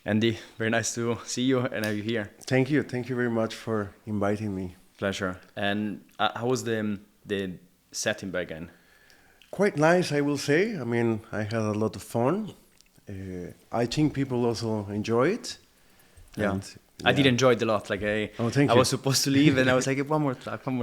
Andy, very nice to see you and have you here. Thank you. Thank you very much for inviting me. Pleasure. And how was the set in Berghain? Quite nice, I will say. I mean, I had a lot of fun. I think people also enjoy it. Yeah. And I did yeah. enjoy it a lot. Like Thank I you. was supposed to leave and I was like, one more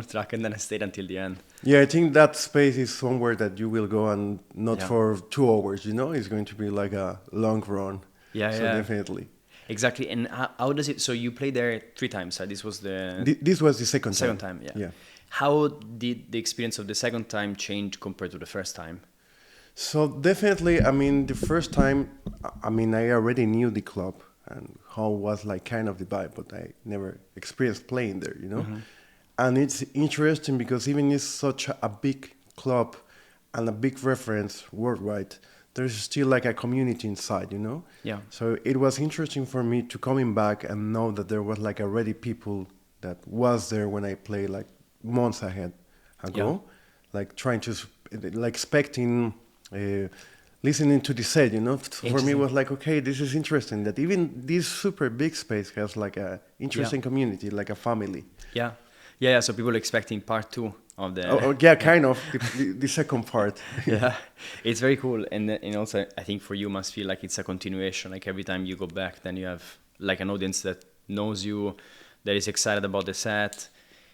track, and then I stayed until the end. Yeah, I think that space is somewhere that you will go and not Yeah. for 2 hours, It's going to be like a long run. Yeah, So yeah. definitely. Exactly. And how does it? So you played there 3 times. This was the This was the second time. second time. Yeah. Yeah. How did the experience of the second time change compared to the first time? So definitely, I mean, the first time, I mean, I already knew the club and how was like kind of the vibe, but I never experienced playing there. And it's interesting because even it's such a big club and a big reference worldwide, there's still like a community inside. Yeah. So it was interesting for me to coming back and know that there was like already people that was there when I played like months ago, like trying to, like expecting, listening to the set. For me it was like, okay, this is interesting that even this super big space has like a interesting community, like a family. Yeah. Yeah. So people expecting part 2 of the. Yeah, kind of the second part. Yeah, it's very cool, and also I think for you must feel like it's a continuation. Like every time you go back, then you have like an audience that knows you, that is excited about the set,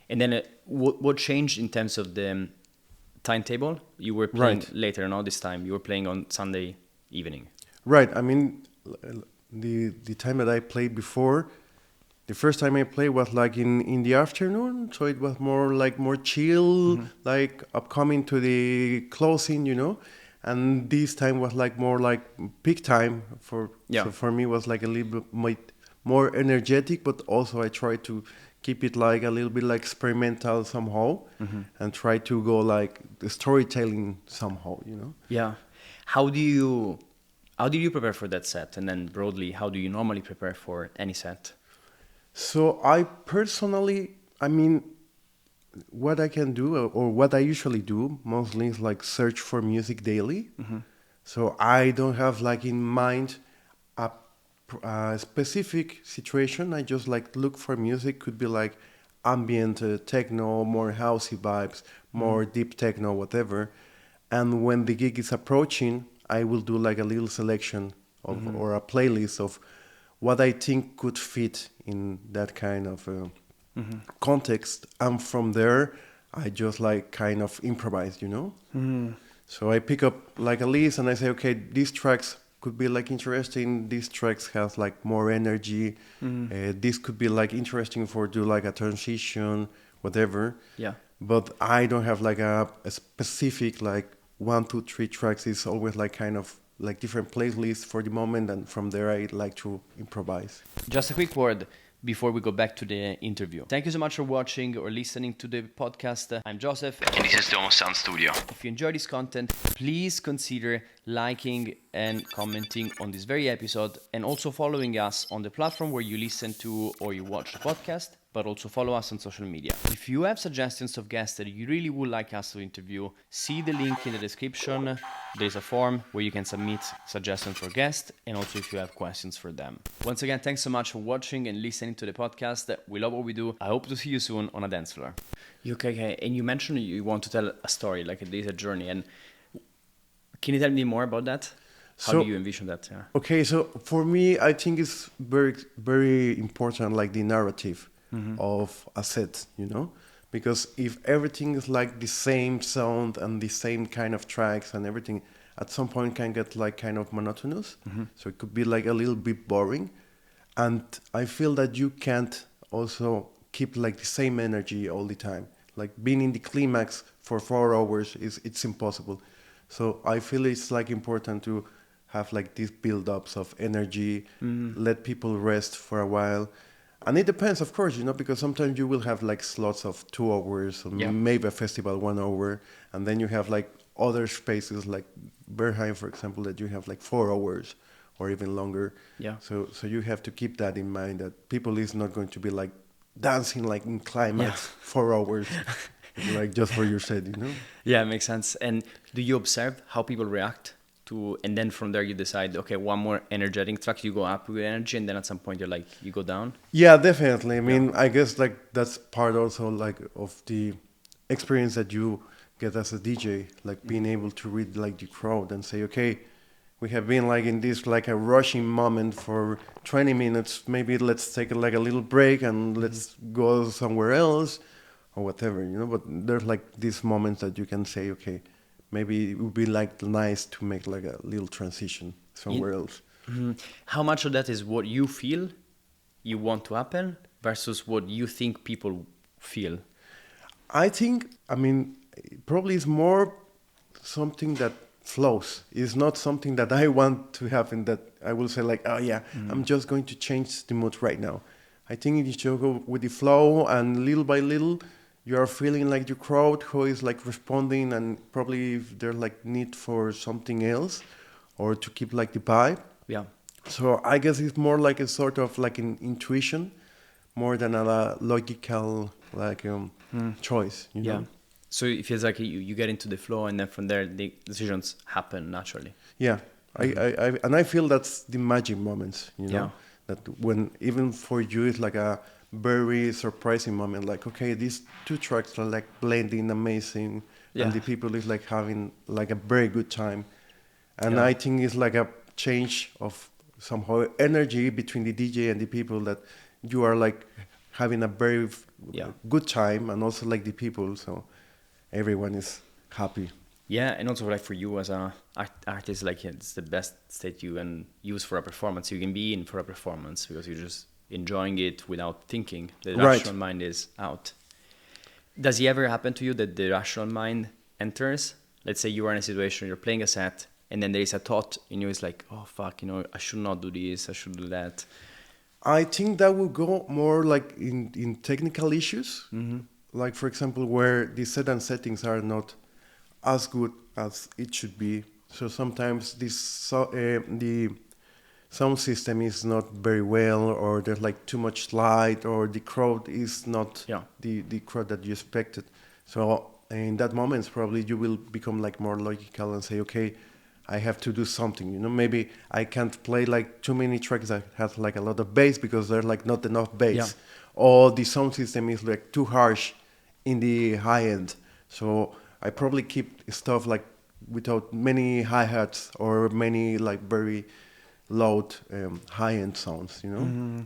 and then what changed in terms of the timetable? You were playing later, now this time you were playing on Sunday evening. Right. I mean, the time that I played before, the first time I played was like in the afternoon, so it was more chill, like upcoming to the closing. And this time was like more like peak time so for me was like a little bit more energetic, but also I tried to keep it like a little bit like experimental somehow, and try to go like the storytelling somehow. Yeah. How do you prepare for that set? And then broadly, how do you normally prepare for any set? So I personally, I mean, what I can do or what I usually do mostly is like search for music daily. So I don't have like in mind a, a specific situation. I just like look for music. Could be like ambient techno, more housey vibes, more deep techno, whatever. And when the gig is approaching, I will do like a little selection of or a playlist of what I think could fit in that kind of context, and from there I just like kind of improvise. So I pick up like a list and I say, okay, these tracks could be like interesting. These tracks has like more energy. This could be like interesting for do like a transition, whatever. Yeah. But I don't have like a specific like 1, 2, 3 tracks. It's always like kind of like different playlists for the moment, and from there I like to improvise. Just a quick word before we go back to the interview. Thank you so much for watching or listening to the podcast. I'm Joseph, and this is the HoS Sound Studio. If you enjoy this content, please consider liking and commenting on this very episode, and also following us on the platform where you listen to or you watch the podcast, but also follow us on social media. If you have suggestions of guests that you really would like us to interview, see the link in the description. There's a form where you can submit suggestions for guests, and also if you have questions for them. Once again, thanks so much for watching and listening to the podcast. We love what we do. I hope to see you soon on a dance floor. Okay. And you mentioned you want to tell a story, like there's a journey. And can you tell me more about that? How do you envision that? Yeah. Okay, so for me, I think it's very, very important, like the narrative of a set, because if everything is like the same sound and the same kind of tracks and everything, at some point can get like kind of monotonous. So it could be like a little bit boring. And I feel that you can't also keep like the same energy all the time. Like being in the climax for 4 hours it's impossible. So I feel it's like important to have like these build-ups of energy, let people rest for a while. And it depends, of course, because sometimes you will have like slots of 2 hours, or maybe a festival 1 hour, and then you have like other spaces like Berghain, for example, that you have like 4 hours or even longer. Yeah. So you have to keep that in mind, that people is not going to be like dancing like in climax 4 hours, like just for your set. Yeah, it makes sense. And do you observe how people react and then from there you decide, okay, one more energetic track, you go up with energy, and then at some point you're like, you go down? Yeah, definitely. I mean, I guess like that's part also like of the experience that you get as a DJ, like being able to read like the crowd and say, okay, we have been like in this like a rushing moment for 20 minutes. Maybe let's take like a little break and let's go somewhere else or whatever, you know. But there's like these moments that you can say, okay, maybe it would be like nice to make like a little transition somewhere else. How much of that is what you feel you want to happen versus what you think people feel? I think, I mean, probably it's more something that flows. It's not something that I want to happen that I will say like, oh yeah, I'm just going to change the mood right now. I think you should go with the flow, and little by little, you are feeling like the crowd who is like responding, and probably if there's like need for something else or to keep like the vibe. Yeah. So I guess it's more like a sort of like an intuition more than a logical like choice, you know? So it feels like you get into the flow, and then from there the decisions happen naturally. Yeah, I feel that's the magic moments, you know, that when even for you it's like a very surprising moment. Like, okay, these two tracks are like blending amazing, and the people is like having like a very good time, and I think it's like a change of somehow energy between the DJ and the people, that you are like having a very good time, and also like the people, so everyone is happy. Yeah, and also like for you as a artist, like it's the best state you can use for a performance. You can be in for a performance because you're just enjoying it without thinking. The rational mind is out. Does it ever happen to you that the rational mind enters? Let's say you are in a situation, you're playing a set, and then there is a thought in you, it's like, oh fuck, you know, I should not do this, I should do that. I think that will go more like in technical issues. Like, for example, where the set and settings are not as good as it should be. So sometimes the sound system is not very well, or there's like too much light, or the crowd is not the crowd that you expected. So in that moment, probably you will become like more logical and say, okay, I have to do something. You know, maybe I can't play like too many tracks that have like a lot of bass because there's like not enough bass, or the sound system is like too harsh in the high end. So I probably keep stuff like without many hi-hats or many like very loud high-end sounds, you know?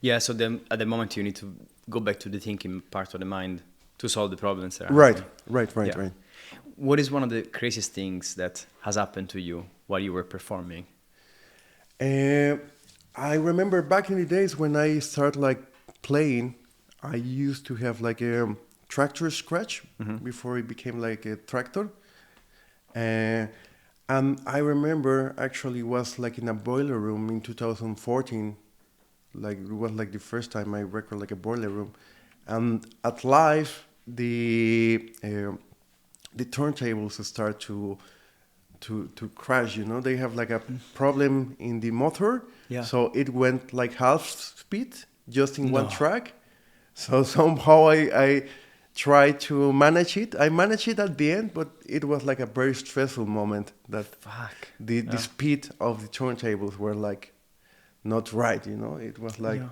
Yeah, so then at the moment you need to go back to the thinking part of the mind to solve the problems there. Right. What is one of the craziest things that has happened to you while you were performing? I remember back in the days when I started like playing, I used to have like a tractor scratch before it became like a tractor. And I remember actually was like in a boiler room in 2014. Like it was like the first time I record like a boiler room. And at live, the turntables start to crash, you know. They have like a problem in the motor. So it went like half speed just in one track. So somehow I tried to manage it. I managed it at the end, but it was like a very stressful moment that the speed of the turntables were like not right, you know. It was like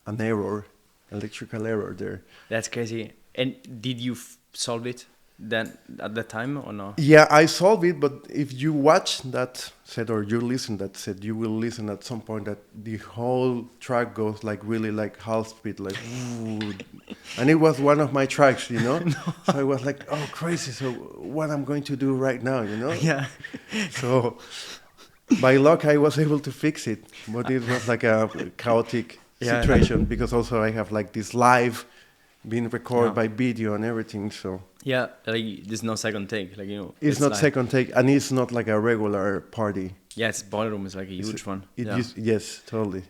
an error, electrical error there. That's crazy. And did you solve it then at that time or no? Yeah, I solved it, but if you watch that set or you listen that set, you will listen at some point that the whole track goes like really like half speed, like ooh. And it was one of my tracks, you know. So I was like, oh crazy, so what I'm going to do right now, you know? So by luck I was able to fix it, but it was like a chaotic situation because also I have like this live being recorded by video and everything, so like there's no second take, like, you know, it's not like second take, and it's not like a regular party. It's ballroom is like a huge one. Yes, totally.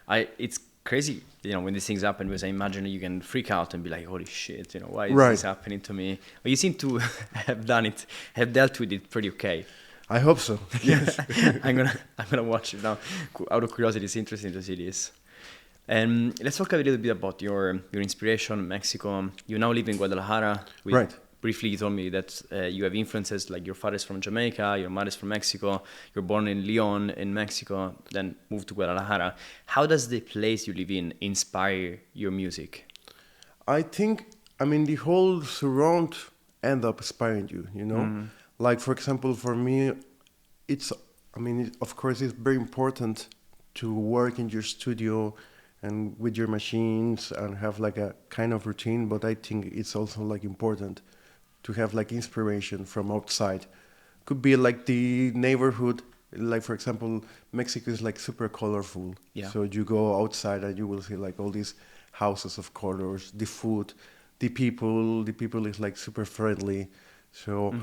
It's crazy, you know, when these things happen, because I imagine you can freak out and be like, holy shit, you know, why is this happening to me? But you seem to have dealt with it pretty okay. I hope so. Yes. I'm gonna watch it now. Out of curiosity, it's interesting to see this. And let's talk a little bit about your inspiration, Mexico. You now live in Guadalajara with briefly you told me that you have influences, like your father is from Jamaica, your mother is from Mexico, you're born in Leon in Mexico, then moved to Guadalajara. How does the place you live in inspire your music? I think, I mean, the whole surround end up inspiring you, you know? Like, for example, for me, it's, I mean, of course, it's very important to work in your studio and with your machines and have like a kind of routine, but I think it's also like important to have like inspiration from outside. Could be like the neighborhood, like for example, Mexico is like super colorful. Yeah. So you go outside and you will see like all these houses of colors, the food, the people is like super friendly. So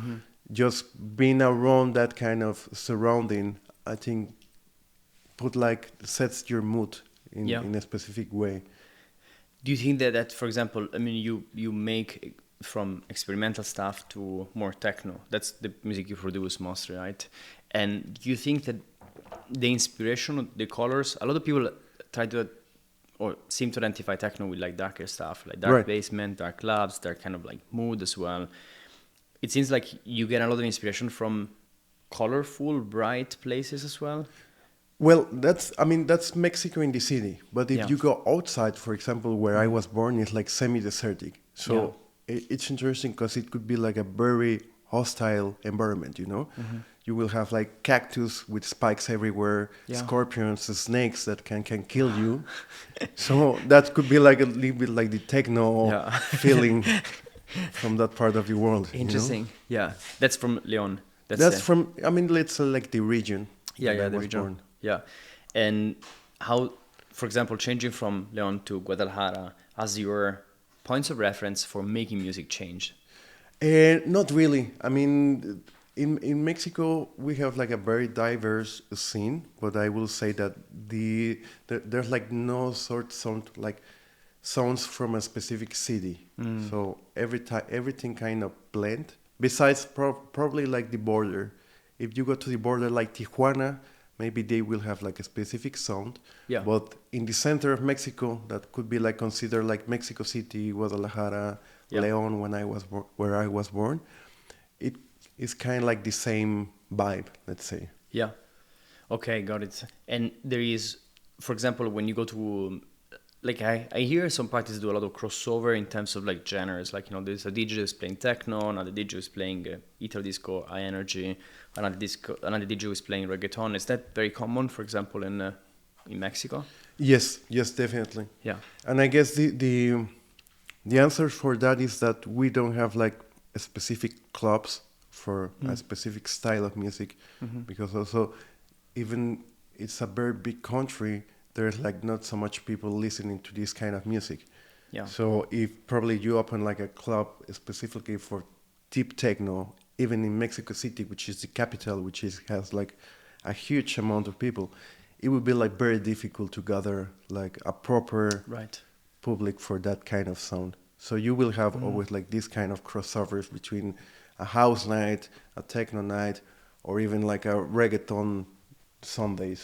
just being around that kind of surrounding, I think put like sets your mood in a specific way. Do you think that for example, I mean, you make from experimental stuff to more techno? That's the music you produce mostly, right? And do you think that the inspiration, the colors, a lot of people try to or seem to identify techno with like darker stuff, like dark basement, dark clubs, dark kind of like mood as well. It seems like you get a lot of inspiration from colorful, bright places as well. Well, that's Mexico in the city. But if you go outside, for example, where I was born, it's like semi-desertic. So it's interesting because it could be like a very hostile environment, you know? You will have like cactus with spikes everywhere, scorpions, snakes that can kill you. So that could be like a little bit like the techno feeling from that part of the world. Interesting. You know? Yeah. That's from Leon. That's from, I mean, let's say like the region. The region. Born. Yeah. And how, for example, changing from Leon to Guadalajara as your points of reference for making music change? Not really. I mean, in Mexico, we have like a very diverse scene, but I will say that there's like no sound like sounds from a specific city. So everything kind of blend. Besides probably like the border. If you go to the border like Tijuana, maybe they will have like a specific sound. Yeah. But in the center of Mexico, that could be like considered like Mexico City, Guadalajara, Leon, where I was born. It is kind of like the same vibe, let's say. Yeah. Okay, got it. And there is, for example, when you go to, like I hear some parties do a lot of crossover in terms of like genres. Like, you know, there's a DJ who's playing techno, another DJ who's playing Italo disco, high energy, another DJ who's playing reggaeton. Is that very common, for example, in Mexico? Yes, definitely. Yeah. And I guess the answer for that is that we don't have like a specific clubs for a specific style of music, because also even it's a very big country, there's like not so much people listening to this kind of music. Yeah. So if probably you open like a club specifically for deep techno, even in Mexico City, which is the capital, has like a huge amount of people, it would be like very difficult to gather like a proper public for that kind of sound. So you will have always like this kind of crossovers between a house night, a techno night, or even like a reggaeton Sunday.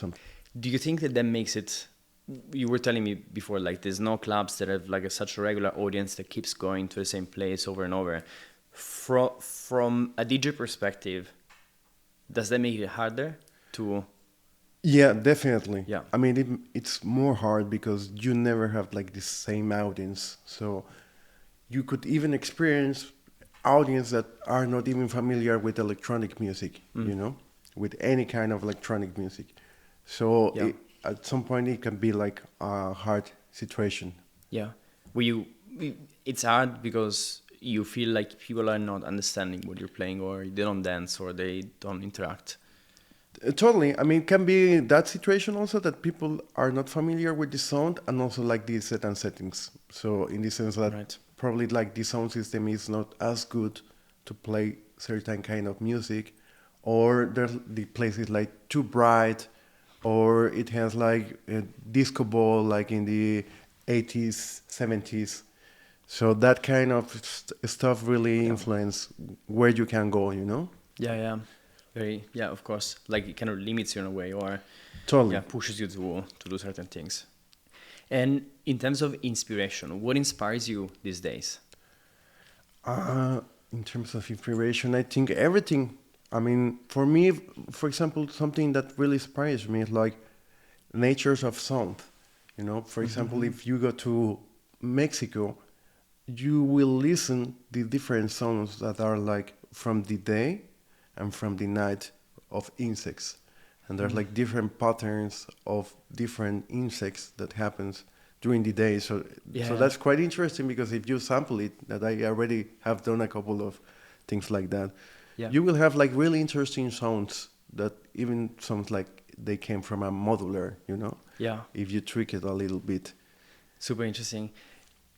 Do you think that makes it? You were telling me before, like there's no clubs that have like such a regular audience that keeps going to the same place over and over. From a DJ perspective, does that make it harder to? Yeah, definitely. Yeah. I mean, it's more hard because you never have like the same audience. So you could even experience audience that are not even familiar with electronic music, you know, with any kind of electronic music. So at some point it can be like a hard situation. Yeah. It's hard because you feel like people are not understanding what you're playing, or they don't dance, or they don't interact. Totally. I mean, it can be that situation also that people are not familiar with the sound and also like the set and settings. So in the sense that probably like the sound system is not as good to play certain kind of music, or the place is like too bright, or it has like a disco ball like in the 80s, 70s. So that kind of stuff really influence where you can go, you know? Yeah. Of course. Like it kind of limits you in a way, or pushes you to do certain things. And in terms of inspiration, what inspires you these days? In terms of inspiration, I think everything. I mean, for me, for example, something that really inspires me is like natures of sound. You know, for example, if you go to Mexico, you will listen the different sounds that are like from the day and from the night of insects, and there's like different patterns of different insects that happens during the day. So that's quite interesting, because if you sample it, that I already have done a couple of things like that, you will have like really interesting sounds that even sounds like they came from a modular, you know? Yeah. If you trick it a little bit. Super interesting.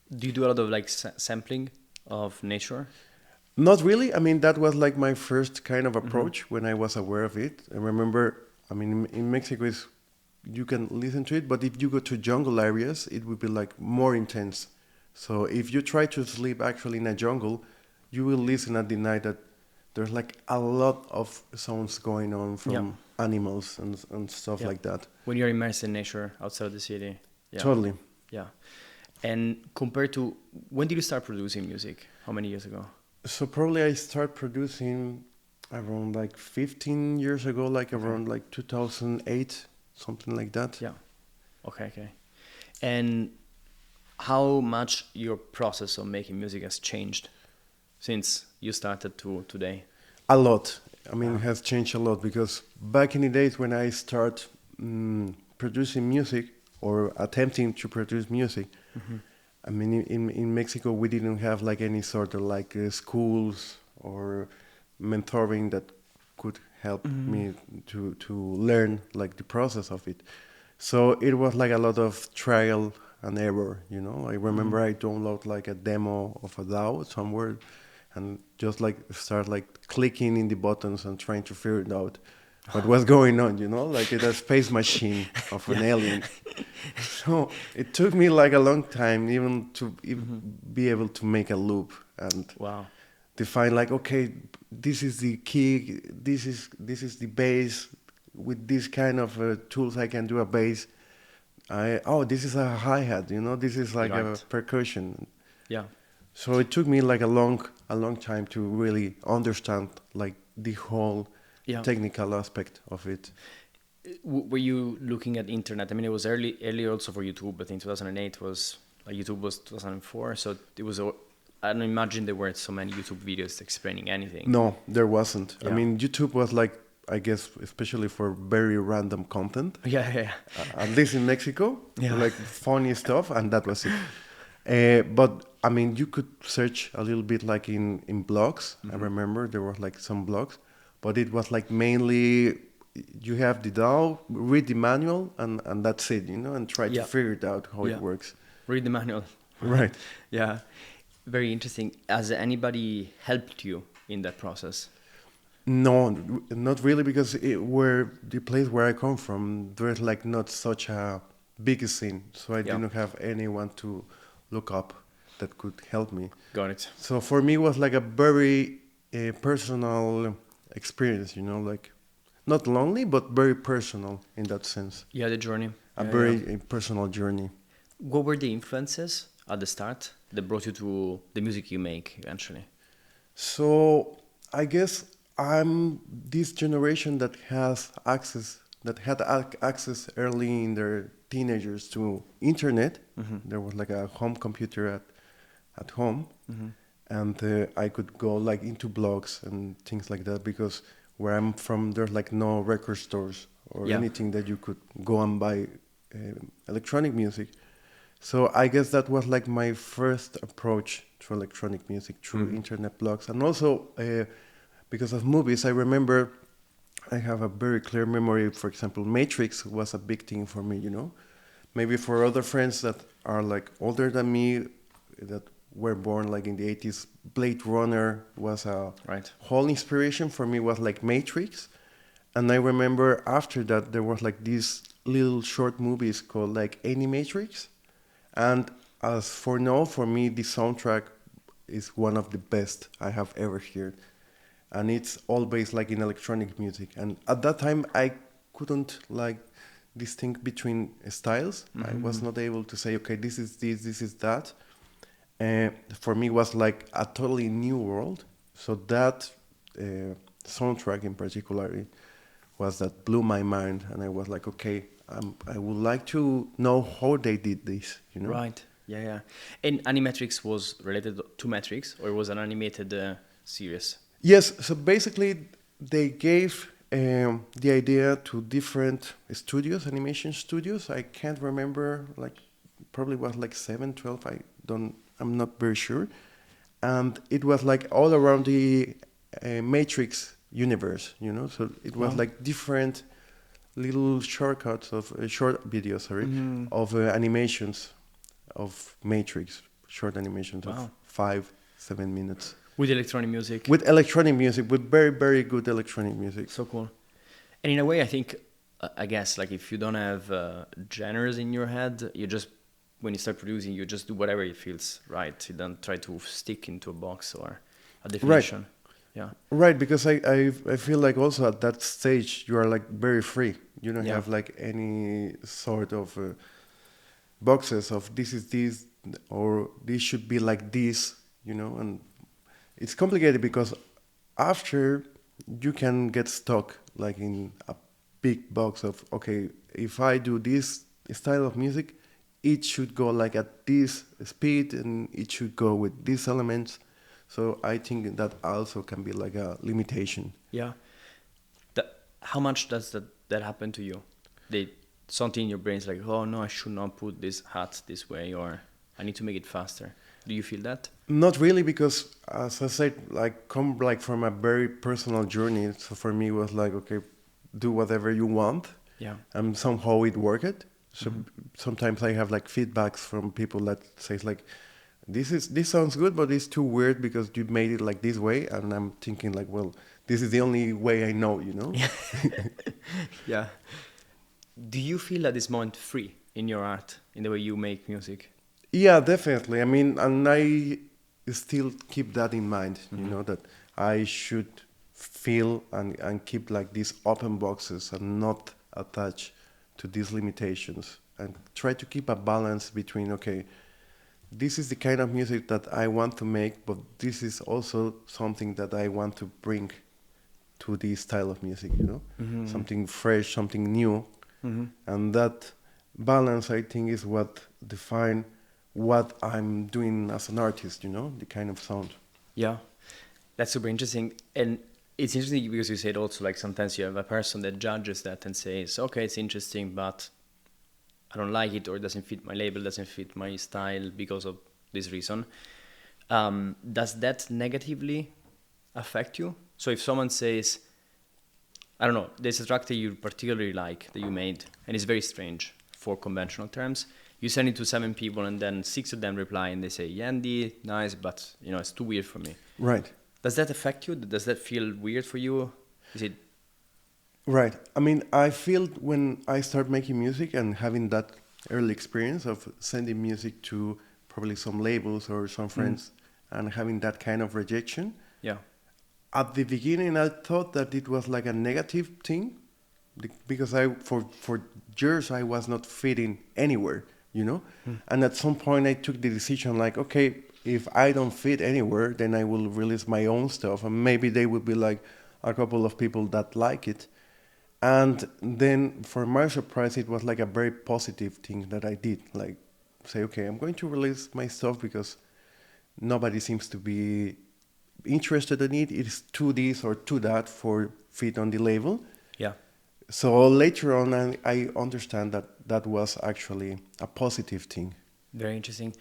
Do you do a lot of like sampling of nature? Not really. I mean, that was like my first kind of approach when I was aware of it. I remember, I mean, in Mexico, you can listen to it, but if you go to jungle areas, it would be like more intense. So if you try to sleep actually in a jungle, you will listen at the night that there's like a lot of sounds going on from animals and stuff like that. When you're immersed in nature outside the city. Yeah. Totally. Yeah. And compared to, when did you start producing music? How many years ago? So probably I start producing around like 15 years ago, like around like 2008, something like that. Yeah. Okay. And how much your process of making music has changed since you started to today? A lot. I mean, it has changed a lot, because back in the days when I start producing music or attempting to produce music, I mean, in Mexico, we didn't have like any sort of like schools or mentoring that could help me to learn like the process of it. So it was like a lot of trial and error, you know. I remember I download like a demo of a DAW somewhere and just like start like clicking in the buttons and trying to figure it out what was going on, you know, like it's a space machine of an alien. So it took me like a long time even to be able to make a loop and define like, okay, this is the key, this is the bass. With this kind of tools, I can do a bass. This is a hi-hat, you know, this is like a percussion. Yeah. So it took me like a long time to really understand like the whole technical aspect of it. Were you looking at internet? I mean, it was early also for YouTube, but in 2008 was like YouTube was 2004, so it was. I don't imagine there weren't so many YouTube videos explaining anything. No, there wasn't. I mean, YouTube was like, I guess, especially for very random content. Yeah. At least in Mexico, like funny stuff, and that was it. But I mean, you could search a little bit like in blogs. I remember there were like some blogs, but it was like mainly you have the DAW, read the manual, and that's it, you know, and try to figure it out how it works. Read the manual. Right. Yeah. Very interesting. Has anybody helped you in that process? No, not really, because the place where I come from, there's like not such a big scene, so I didn't have anyone to look up that could help me. Got it. So for me, it was like a very personal experience, you know, like not lonely, but very personal in that sense. Yeah, the journey. A very personal journey. What were the influences at the start that brought you to the music you make eventually? So I guess I'm this generation that had access early in their teenagers to internet. There was like a home computer at home, and I could go like into blogs and things like that, because where I'm from, there's like no record stores or anything that you could go and buy electronic music. So I guess that was like my first approach to electronic music, through internet blogs. And also because of movies, I remember I have a very clear memory. For example, Matrix was a big thing for me, you know. Maybe for other friends that are like older than me, that were born like in the 80s, Blade Runner was a whole inspiration. For me was like Matrix. And I remember after that there was like these little short movies called like Animatrix. And as for now, for me, the soundtrack is one of the best I have ever heard. And it's all based like in electronic music. And at that time, I couldn't like distinct between styles. I was not able to say, okay, this is this is that. For me, it was like a totally new world. So that soundtrack in particular was that blew my mind, and I was like, okay, I would like to know how they did this, you know? Right. Yeah, yeah. And Animatrix was related to Matrix, or it was an animated series? Yes, so basically they gave the idea to different studios, animation studios. I can't remember, like probably was like 7, 12. I'm not very sure. And it was like all around the Matrix universe, you know. So it was Wow. like different little shortcuts of short videos, sorry, of animations of Matrix, short animations of Wow. 5, 7 minutes. With electronic music. With electronic music, with very, very good electronic music. So cool. And in a way, I think, I guess, like if you don't have genres in your head, you just, when you start producing, you just do whatever it feels right. You don't try to stick into a box or a definition. Yeah. Right, because I feel like also at that stage you are like very free. You don't Yeah. have like any sort of boxes of this is this or this should be like this, you know, and it's complicated because after you can get stuck like in a big box of okay, if I do this style of music, it should go like at this speed and it should go with these elements. So I think that also can be like a limitation. Yeah. How much does that happen to you? Something in your brain is like, oh no, I should not put this hat this way, or I need to make it faster. Do you feel that? Not really, because as I said, like come like from a very personal journey. So for me, it was like okay, do whatever you want, Yeah. and somehow it worked. So sometimes I have like feedbacks from people that says like, this sounds good, but it's too weird because you made it like this way, and I'm thinking like, well, this is the only way I know, you know. Yeah. Do you feel at this moment free in your art, in the way you make music? Yeah, definitely. I mean, and I still keep that in mind, you know, that I should feel and keep like these open boxes and not attach to these limitations and try to keep a balance between, okay, this is the kind of music that I want to make, but this is also something that I want to bring to this style of music, you know, something fresh, something new. And that balance, I think, is what define what I'm doing as an artist, you know, the kind of sound. Yeah, that's super interesting. And it's interesting because you said also like sometimes you have a person that judges that and says, okay, it's interesting, but I don't like it, or it doesn't fit my label, doesn't fit my style because of this reason. Does that negatively affect you? So if someone says, I don't know, there's a track that you particularly like that you made, and it's very strange for conventional terms. You send it to 7 people, and then 6 of them reply, and they say, Yandy, nice, but you know it's too weird for me. Right. Does that affect you? Does that feel weird for you? Is it? Right. I mean, I feel when I start making music and having that early experience of sending music to probably some labels or some friends and having that kind of rejection. Yeah. At the beginning, I thought that it was like a negative thing because for years I was not fitting anywhere, you know. And at some point, I took the decision like, okay, if I don't fit anywhere, then I will release my own stuff, and maybe they would be like a couple of people that like it. And then, for my surprise, it was like a very positive thing that I did. Like, say, okay, I'm going to release my stuff because nobody seems to be interested in it. It's to this or to that for fit on the label. Yeah. So later on, I understand that that was actually a positive thing. Very interesting.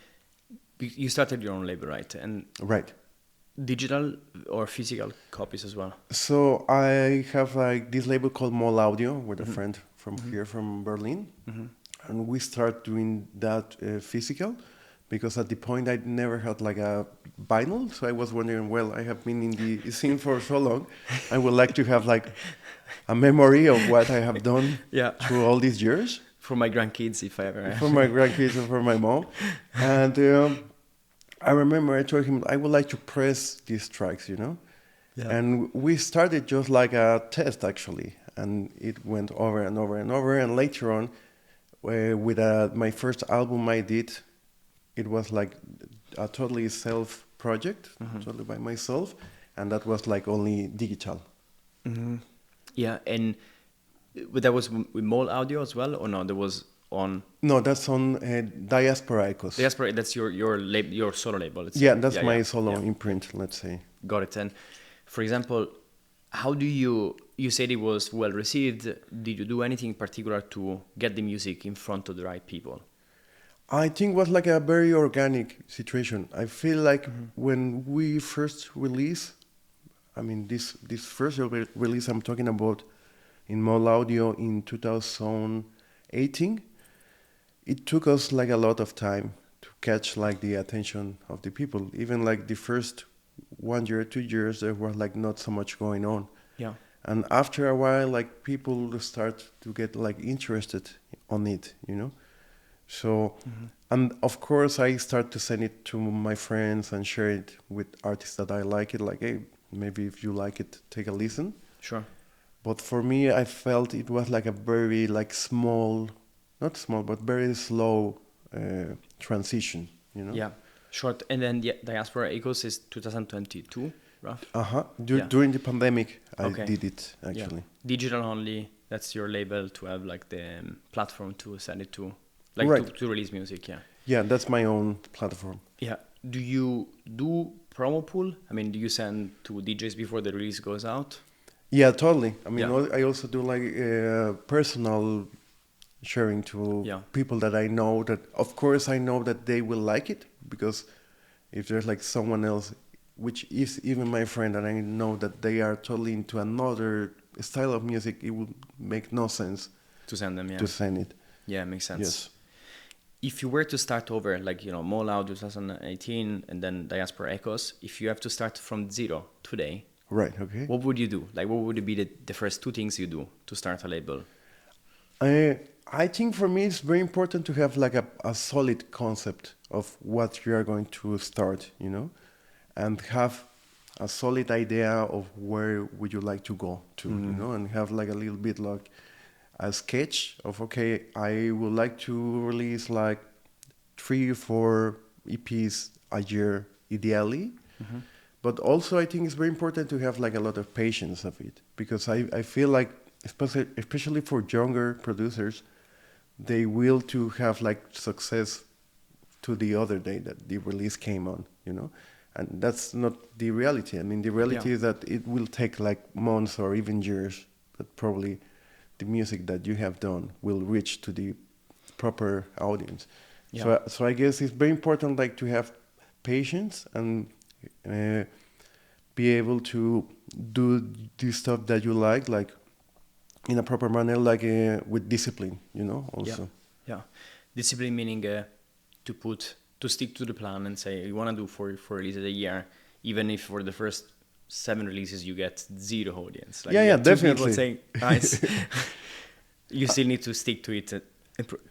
You started your own label, right? And Right. digital or physical copies as well? So I have like this label called Mall Audio with a friend from here from Berlin, and we start doing that physical because at the point I never had like a vinyl, so I was wondering, well, I have been in the scene for so long, I would like to have like a memory of what I have done Yeah. through all these years. For my grandkids, if I ever. For my grandkids and for my mom. And I remember I told him I would like to press these tracks, you know? Yeah. And we started just like a test actually. And it went over and over and over. And later on, with my first album I did, it was like a totally self project, totally by myself. and that was like only digital. Yeah, and but that was with Mole Audio as well, or no? There was on No, that's on Diaspora Ecos. Diaspora. That's your solo label. Let's Yeah, say. that's my solo yeah. imprint, let's say. Got it. And for example, how do you said it was well received? Did you do anything in particular to get the music in front of the right people? I think it was like a very organic situation. I feel like when we first release, I mean this first release I'm talking about in Mall Audio in 2018, it took us like a lot of time to catch like the attention of the people. Even like the first 1 year, 2 years, there was like not so much going on. Yeah. And after a while, like people start to get like interested on it, you know. So, and of course, I start to send it to my friends and share it with artists that I like it. Like, hey, maybe if you like it, take a listen. Sure. But for me, I felt it was like a very like small, not small, but very slow transition. You know. Yeah. Short. And then Diaspora Ecos is 2022, rough. During the pandemic, I Okay. did it actually. Yeah. Digital only. That's your label to have like the platform to send it to, like Right. to release music. Yeah. Yeah, that's my own platform. Yeah. Do you do promo pool? I mean, do you send to DJs before the release goes out? Yeah, totally. I mean, Yeah. I also do like personal sharing to Yeah. people that I know that, of course, I know that they will like it, because if there's like someone else, which is even my friend, and I know that they are totally into another style of music, it would make no sense To send them, yeah. to send it. Yeah, makes sense. Yes. If you were to start over, like, Mole Out 2018 and then Diaspora Echoes, if you have to start from zero today, Right, okay. what would you do? Like, what would be the first two things you do to start a label? I think for me it's very important to have like a solid concept of what you are going to start, you know, and have a solid idea of where would you like to go to, you know, and have like a little bit like a sketch of, okay, I would like to release like 3 or 4 EPs a year ideally. But also I think it's very important to have like a lot of patience of it, because I feel like especially for younger producers, they will to have like success to the other day that the release came on, you know, and that's not the reality. I mean, the reality is that it will take like months or even years, but probably the music that you have done will reach to the proper audience. Yeah. So I guess it's very important like to have patience and be able to do the stuff that you like in a proper manner, like with discipline, you know, also. Yeah. Discipline meaning to stick to the plan and say you want to do four releases a year, even if for the first 7 releases you get 0 audience. Like Yeah, you yeah, have 2 definitely. people saying, nice. You still need to stick to it and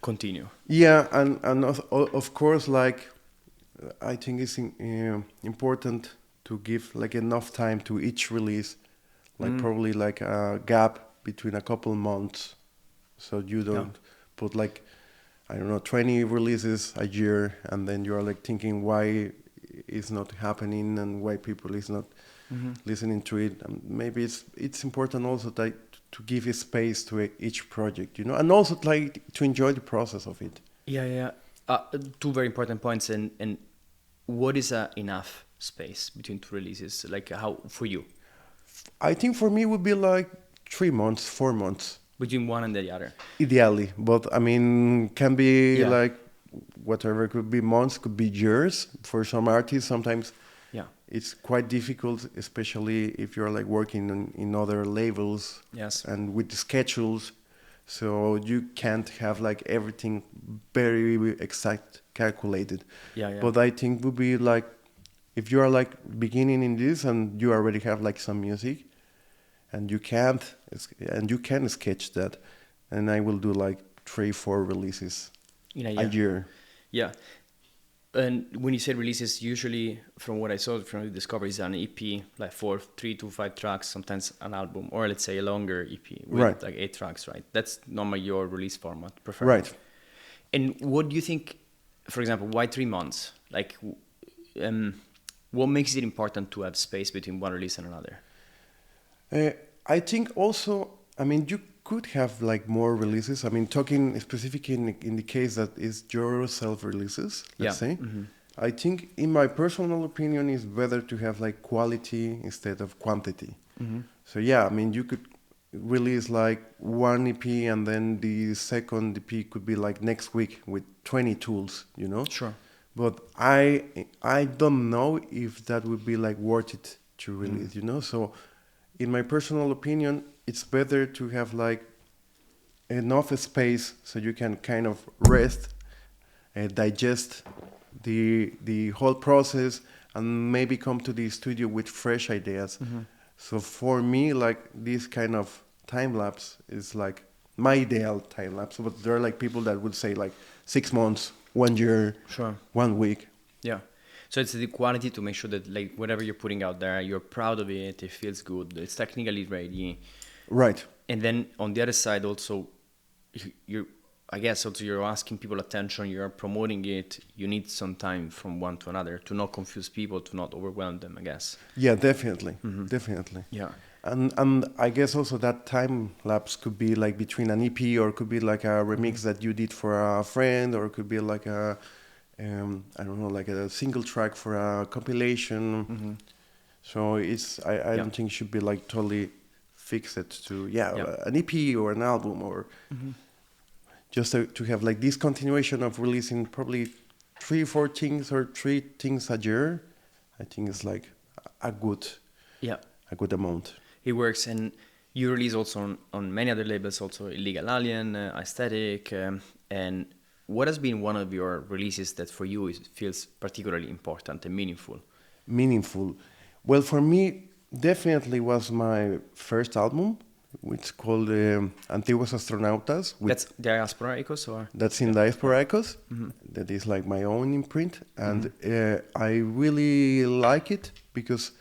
continue. Yeah, and of course, like I think it's important to give like enough time to each release, like probably like a gap between a couple months, so you don't put like, I don't know, 20 releases a year, and then you're like thinking why it's not happening and why people is not listening to it. And maybe it's important also to give a space to each project, you know, and also like to enjoy the process of it. Yeah. 2 very important points. And what is enough space between 2 releases? Like how for you? I think for me it would be like 3 months, 4 months. Between one and the other. Ideally, but I mean, can be Yeah. like whatever, could be months, could be years. For some artists, sometimes it's quite difficult, especially if you're like working in other labels. Yes. And with the schedules, so you can't have like everything very exact calculated. Yeah. But I think would be like, if you are like beginning in this and you already have like some music, and you can sketch that, and I will do like 3-4 releases In a year. Yeah. And when you say releases, usually from what I saw from the discovery is an EP, like 3 to 5 tracks, sometimes an album, or let's say a longer EP with Right. like 8 tracks, right? That's normally your release format, preferred. Right. And what do you think, for example, why 3 months? Like, What makes it important to have space between one release and another? I think also, I mean, you could have like more releases. I mean, talking specifically in the case that is your self releases, let's say. I think, in my personal opinion, it's better to have like quality instead of quantity. So yeah, I mean, you could release like one EP and then the second EP could be like next week with 20 tools, you know? Sure. But I don't know if that would be like worth it to release, you know? So in my personal opinion, it's better to have like enough space so you can kind of rest and digest the whole process and maybe come to the studio with fresh ideas. So for me, like this kind of time lapse is like my ideal time lapse. But there are like people that would say like 6 months, 1 year, Sure. 1 week. Yeah. So it's the quality to make sure that like whatever you're putting out there, you're proud of it, it feels good, it's technically ready. Right. And then on the other side also, you're, I guess also you're asking people attention, you're promoting it, you need some time from one to another to not confuse people, to not overwhelm them, I guess. Yeah, definitely. Definitely. Yeah. And I guess also that time lapse could be like between an EP or could be like a remix that you did for a friend or it could be like a I don't know, like a single track for a compilation. So I don't think it should be like totally fixed to an EP or an album or just to have like this continuation of releasing probably 3-4 things or 3 things a year. I think it's like a good amount. It works, and you release also on many other labels, also Illegal Alien, Aesthetic, and what has been one of your releases that for you feels particularly important and meaningful? Meaningful. Well, for me, definitely was my first album, which called Antiguos Astronautas. That's Diaspora Echoes, or? That's in Diaspora Echoes. That is like my own imprint, and I really like it because,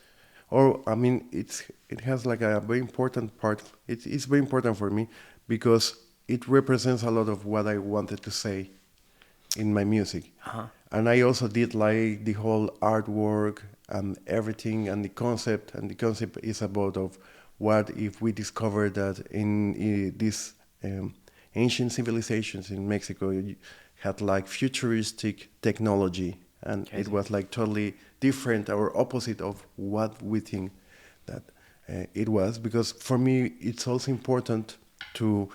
it has like a very important part. It's very important for me because it represents a lot of what I wanted to say in my music. And I also did like the whole artwork and everything and the concept. And the concept is about of what if we discover that in these ancient civilizations in Mexico had like futuristic technology. And it was like totally different or opposite of what we think that it was. Because for me, it's also important to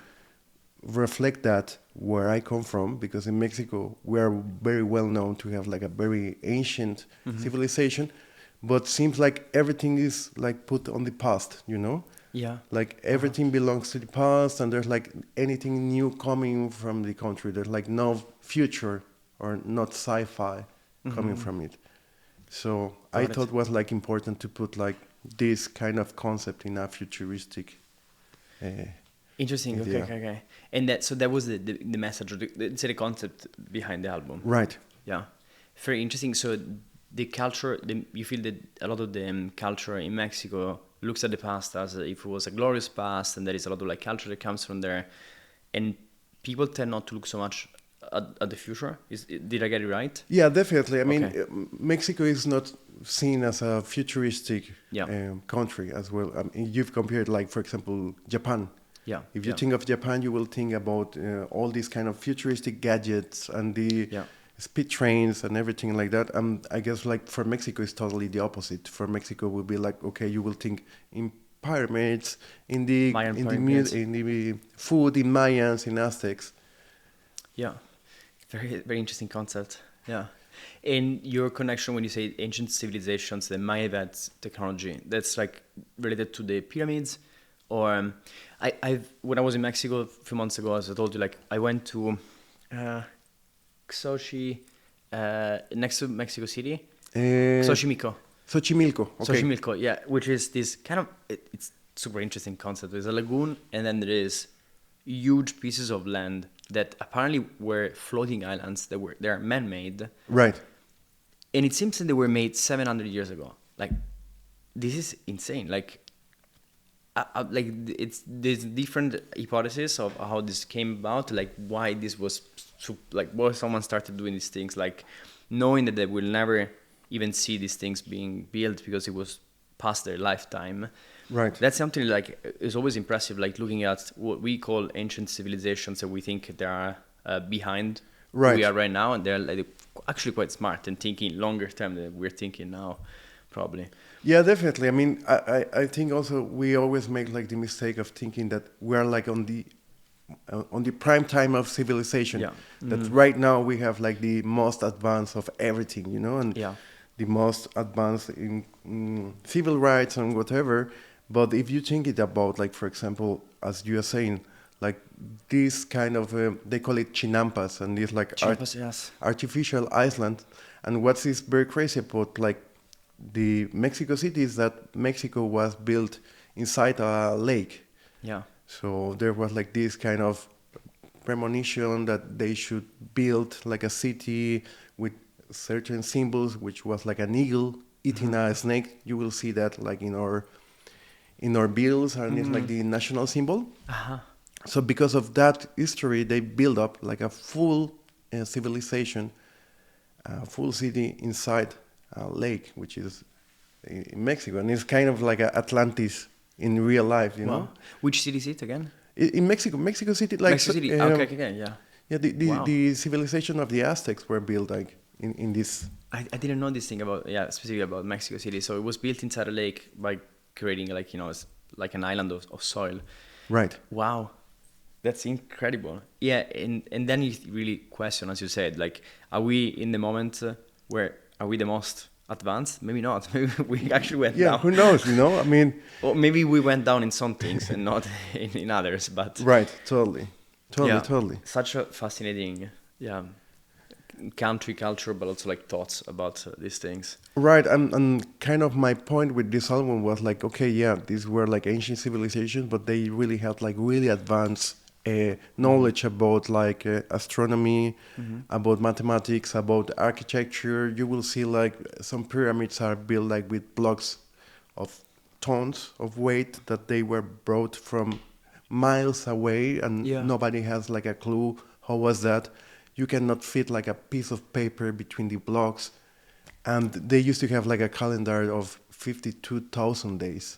reflect that where I come from, because in Mexico we are very well known to have like a very ancient civilization, but seems like everything is like put on the past, you know? Yeah. Like everything belongs to the past, and there's like anything new coming from the country. There's like no future or not sci-fi coming from it. So I thought it was like important to put like this kind of concept in a futuristic Interesting. idea. Okay. And that was the message, or the concept behind the album. Right. Yeah. Very interesting. So the culture, you feel that a lot of the culture in Mexico looks at the past as if it was a glorious past, and there is a lot of like culture that comes from there, and people tend not to look so much at the future. Did I get it right? Yeah, definitely. I mean, Mexico is not seen as a futuristic country as well. I mean, you've compared, like, for example, Japan. Yeah. If you think of Japan, you will think about all these kind of futuristic gadgets and the speed trains and everything like that. I guess, like, for Mexico, it's totally the opposite. For Mexico, will be like, okay, you will think in pyramids, in the food, in Mayans, in Aztecs. Yeah. Very, very interesting concept. Yeah. And your connection when you say ancient civilizations, the Maya technology, that's like related to the pyramids? Or when I was in Mexico a few months ago, as I told you, like I went to Xochitl, next to Mexico City, Xochimilco. Xochimilco, okay. Xochimilco, yeah, which is this kind of, it's super interesting concept. There's a lagoon, and then there is huge pieces of land that apparently were floating islands they're man-made. Right. And it seems that they were made 700 years ago. Like, this is insane. Like there's different hypotheses of how this came about, like why this was, like why someone started doing these things, like knowing that they will never even see these things being built because it was past their lifetime. Right. That's something like is always impressive, like looking at what we call ancient civilizations that we think they are behind where we are right now, and they're like actually quite smart and thinking longer term than we're thinking now, probably. Yeah, definitely. I mean, I think also we always make like the mistake of thinking that we're like on the prime time of civilization. Yeah. That right now we have like the most advanced of everything, you know, and the most advanced in civil rights and whatever. But if you think it about, like, for example, as you are saying, like this kind of, they call it chinampas, and it's like artificial island. And what's is very crazy about like the Mexico City is that Mexico was built inside a lake. Yeah. So there was like this kind of premonition that they should build like a city with certain symbols, which was like an eagle eating a snake. You will see that like in our bills, and it's like the national symbol. So because of that history, they build up like a full civilization, a full city inside a lake, which is in Mexico, and it's kind of like Atlantis in real life, you know. Which city is it again? In Mexico City, like Mexico City. Okay, yeah. Yeah, the civilization of the Aztecs were built like in this. I didn't know this thing about specifically about Mexico City. So it was built inside a lake by creating like like an island of soil. Right. Wow, that's incredible. Yeah, and then you really question, as you said, like, are we in the moment where are we the most advanced? Maybe not. Maybe we actually went down. Yeah, who knows? You know, I mean. Or maybe we went down in some things and not in others. But right, totally. Such a fascinating, country culture, but also like thoughts about these things. Right, and kind of my point with this album was like, okay, yeah, these were like ancient civilizations, but they really had like really advanced knowledge about like astronomy, about mathematics, about architecture. You will see like some pyramids are built like with blocks of tons of weight that they were brought from miles away, and nobody has like a clue how was that. You cannot fit like a piece of paper between the blocks, and they used to have like a calendar of 52,000 days.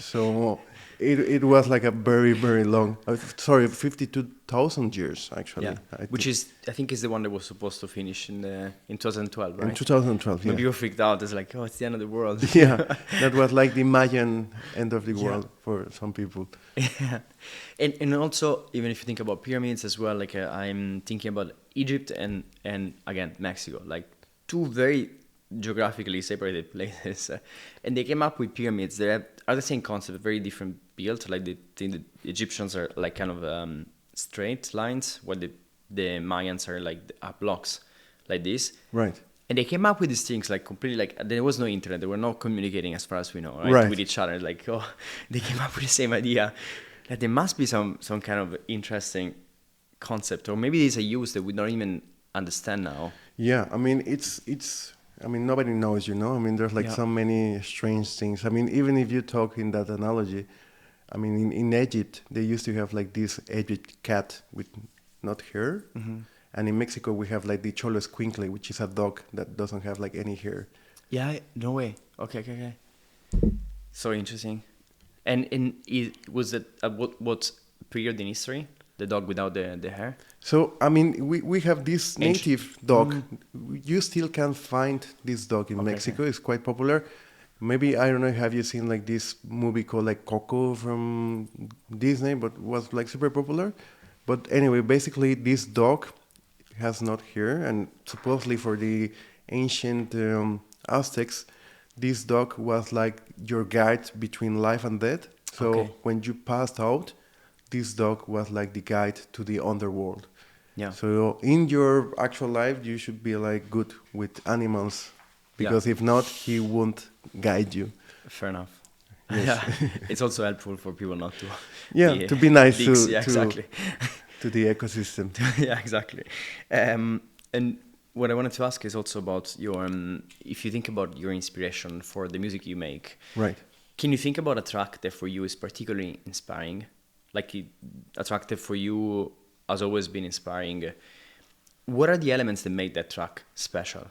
So it was like a very, very long, 52,000 years actually. Yeah, which is, I think, is the one that was supposed to finish in 2012, right? In 2012, yeah. Maybe you freaked out. It's like, oh, it's the end of the world. Yeah, that was like the Mayan end of the world for some people. Yeah, and also, even if you think about pyramids as well, like I'm thinking about Egypt and again, Mexico, like two very geographically separated places, and they came up with pyramids. They are the same concept, very different build. Like the Egyptians are like kind of straight lines, while the Mayans are like blocks, like this. Right. And they came up with these things like completely like there was no internet. They were not communicating as far as we know, right? With each other. Like they came up with the same idea. That there must be some kind of interesting concept, or maybe it's a use that we don't even understand now. Yeah, I mean it's. I mean, nobody knows, you know? I mean, there's like so many strange things. I mean, even if you talk in that analogy, I mean, in Egypt, they used to have like this Egypt cat with not hair. And in Mexico, we have like the Cholo Escuincle, which is a dog that doesn't have like any hair. Yeah, no way. Okay. So interesting. And was it what period in history? The dog without the hair? So, I mean, we have this native dog. You still can find this dog in Mexico. It's quite popular. Maybe, I don't know, have you seen like this movie called like Coco from Disney, but was like super popular? But anyway, basically this dog has not hair, and supposedly for the ancient Aztecs, this dog was like your guide between life and death. So when you passed out, this dog was like the guide to the underworld. Yeah. So in your actual life, you should be like good with animals, because if not, he won't guide you. Fair enough. Yes. Yeah. It's also helpful for people not to. To be nice exactly. to the ecosystem. Yeah, exactly. And what I wanted to ask is also about your, if you think about your inspiration for the music you make. Right. Can you think about a track that for you is particularly inspiring? Like a track that for you has always been inspiring. What are the elements that make that track special?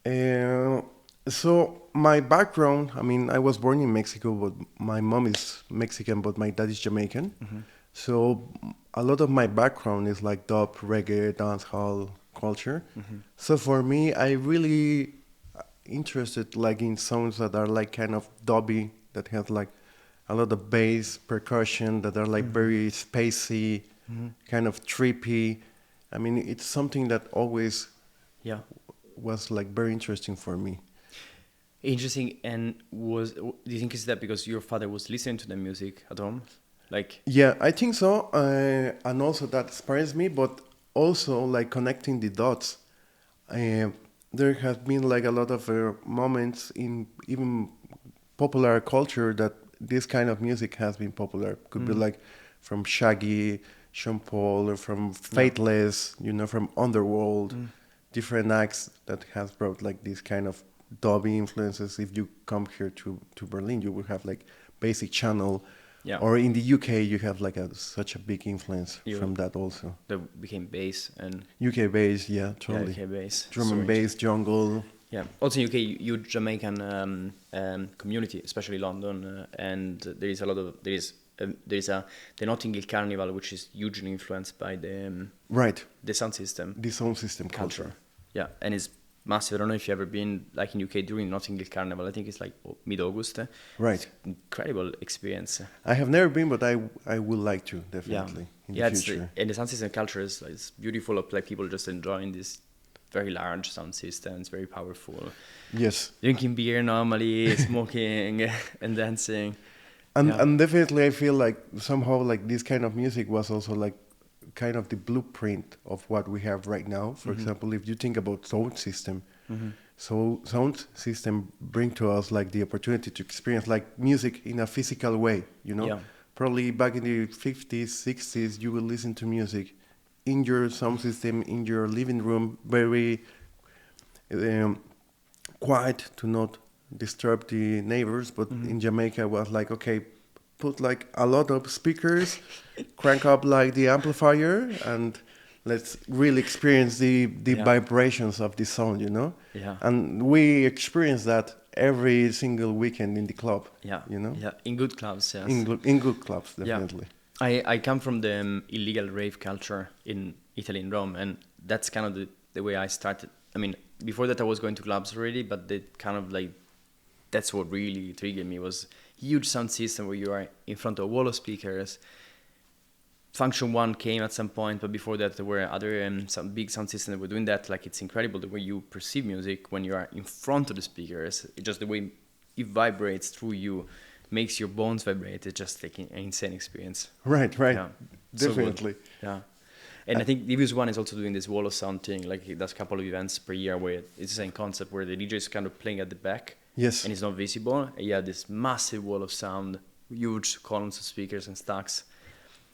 Uh, so my background, I mean, I was born in Mexico, but my mom is Mexican, but my dad is Jamaican. So a lot of my background is like dub, reggae, dancehall culture. So for me, I really interested like in sounds that are like kind of dubby, that have like a lot of bass, percussion, that are like very spacey, kind of trippy. I mean, it's something that always Yeah. was like very interesting for me. Interesting. And do you think it's that because your father was listening to the music at home? Like, Yeah, I think so, and also that inspires me. But also like connecting the dots. Uh, there have been like a lot of moments in even popular culture that this kind of music has been popular. Could be like from Shaggy, Sean Paul, or from yeah. Faithless, you know, from Underworld, different acts that has brought like this kind of dubby influences. If you come here to Berlin, you will have like Basic Channel, Yeah. or in the UK, you have like such a big influence You from that also. that became bass and UK bass, yeah, totally. UK bass. Drum So and bass, jungle. yeah. Also in UK, you Jamaican community, especially London, and there is a lot of the Notting Hill Carnival, which is hugely influenced by Right, the sound system the sound system culture. culture. Yeah, and it's massive. I don't know if you've ever been like in UK during Notting Hill Carnival. I think it's like mid-August. Right. Incredible experience. I have never been, but I would like to, definitely, in the future. And the sound system culture is like, it's beautiful of like people just enjoying this very large sound system. It's very powerful. Yes. Drinking beer normally, smoking and dancing. And definitely I feel like somehow like this kind of music was also like kind of the blueprint of what we have right now. For example, if you think about sound system, so sound system bring to us like the opportunity to experience like music in a physical way, you know. Yeah. Probably back in the 50s, 60s, you will listen to music in your sound system, in your living room, very um, quiet to not disturb the neighbors. But in Jamaica was like, okay, put like a lot of speakers, crank up like the amplifier, and let's really experience the Yeah. vibrations of the sound, you know. Yeah. And we experience that every single weekend in the club. Yeah. You know. Yeah. In good clubs, yes. In good clubs, definitely. Yeah. I come from the illegal rave culture in Italy, in Rome, and that's kind of the way I started. I mean, before that I was going to clubs already, but the kind of like, that's what really triggered me, was huge sound system where you are in front of a wall of speakers. Function 1 came at some point, but before that there were other some big sound systems that were doing that. Like, it's incredible the way you perceive music when you are in front of the speakers. It's just the way it vibrates through you, makes your bones vibrate. It's just like an insane experience. Right. Yeah. So good. Definitely. Yeah. And I think Devious One is also doing this wall of sound thing. Like, he does a couple of events per year where it's the same concept, where the DJ is kind of playing at the back. Yes. And it's not visible. And you have this massive wall of sound, huge columns of speakers and stacks.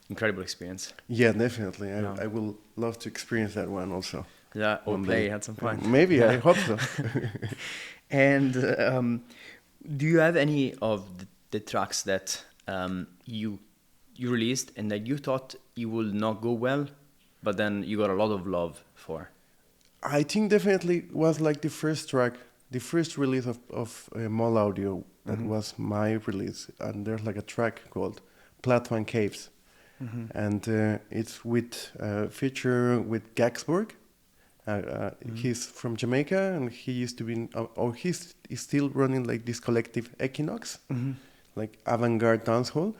Incredible experience. Yeah, definitely. Yeah. I will love to experience that one also. Yeah, or One play day. at some point. Maybe, Yeah. I hope so. And do you have any of the tracks that you released and that you thought you would not go well, but then you got a lot of love for? I think definitely was like the first track, the first release of Mall Audio. That was my release. And there's like a track called Platform Caves. And it's with feature with Gaxburg. He's from Jamaica, and he used to be, or he's still running like this collective Equinox, like avant-garde dancehall.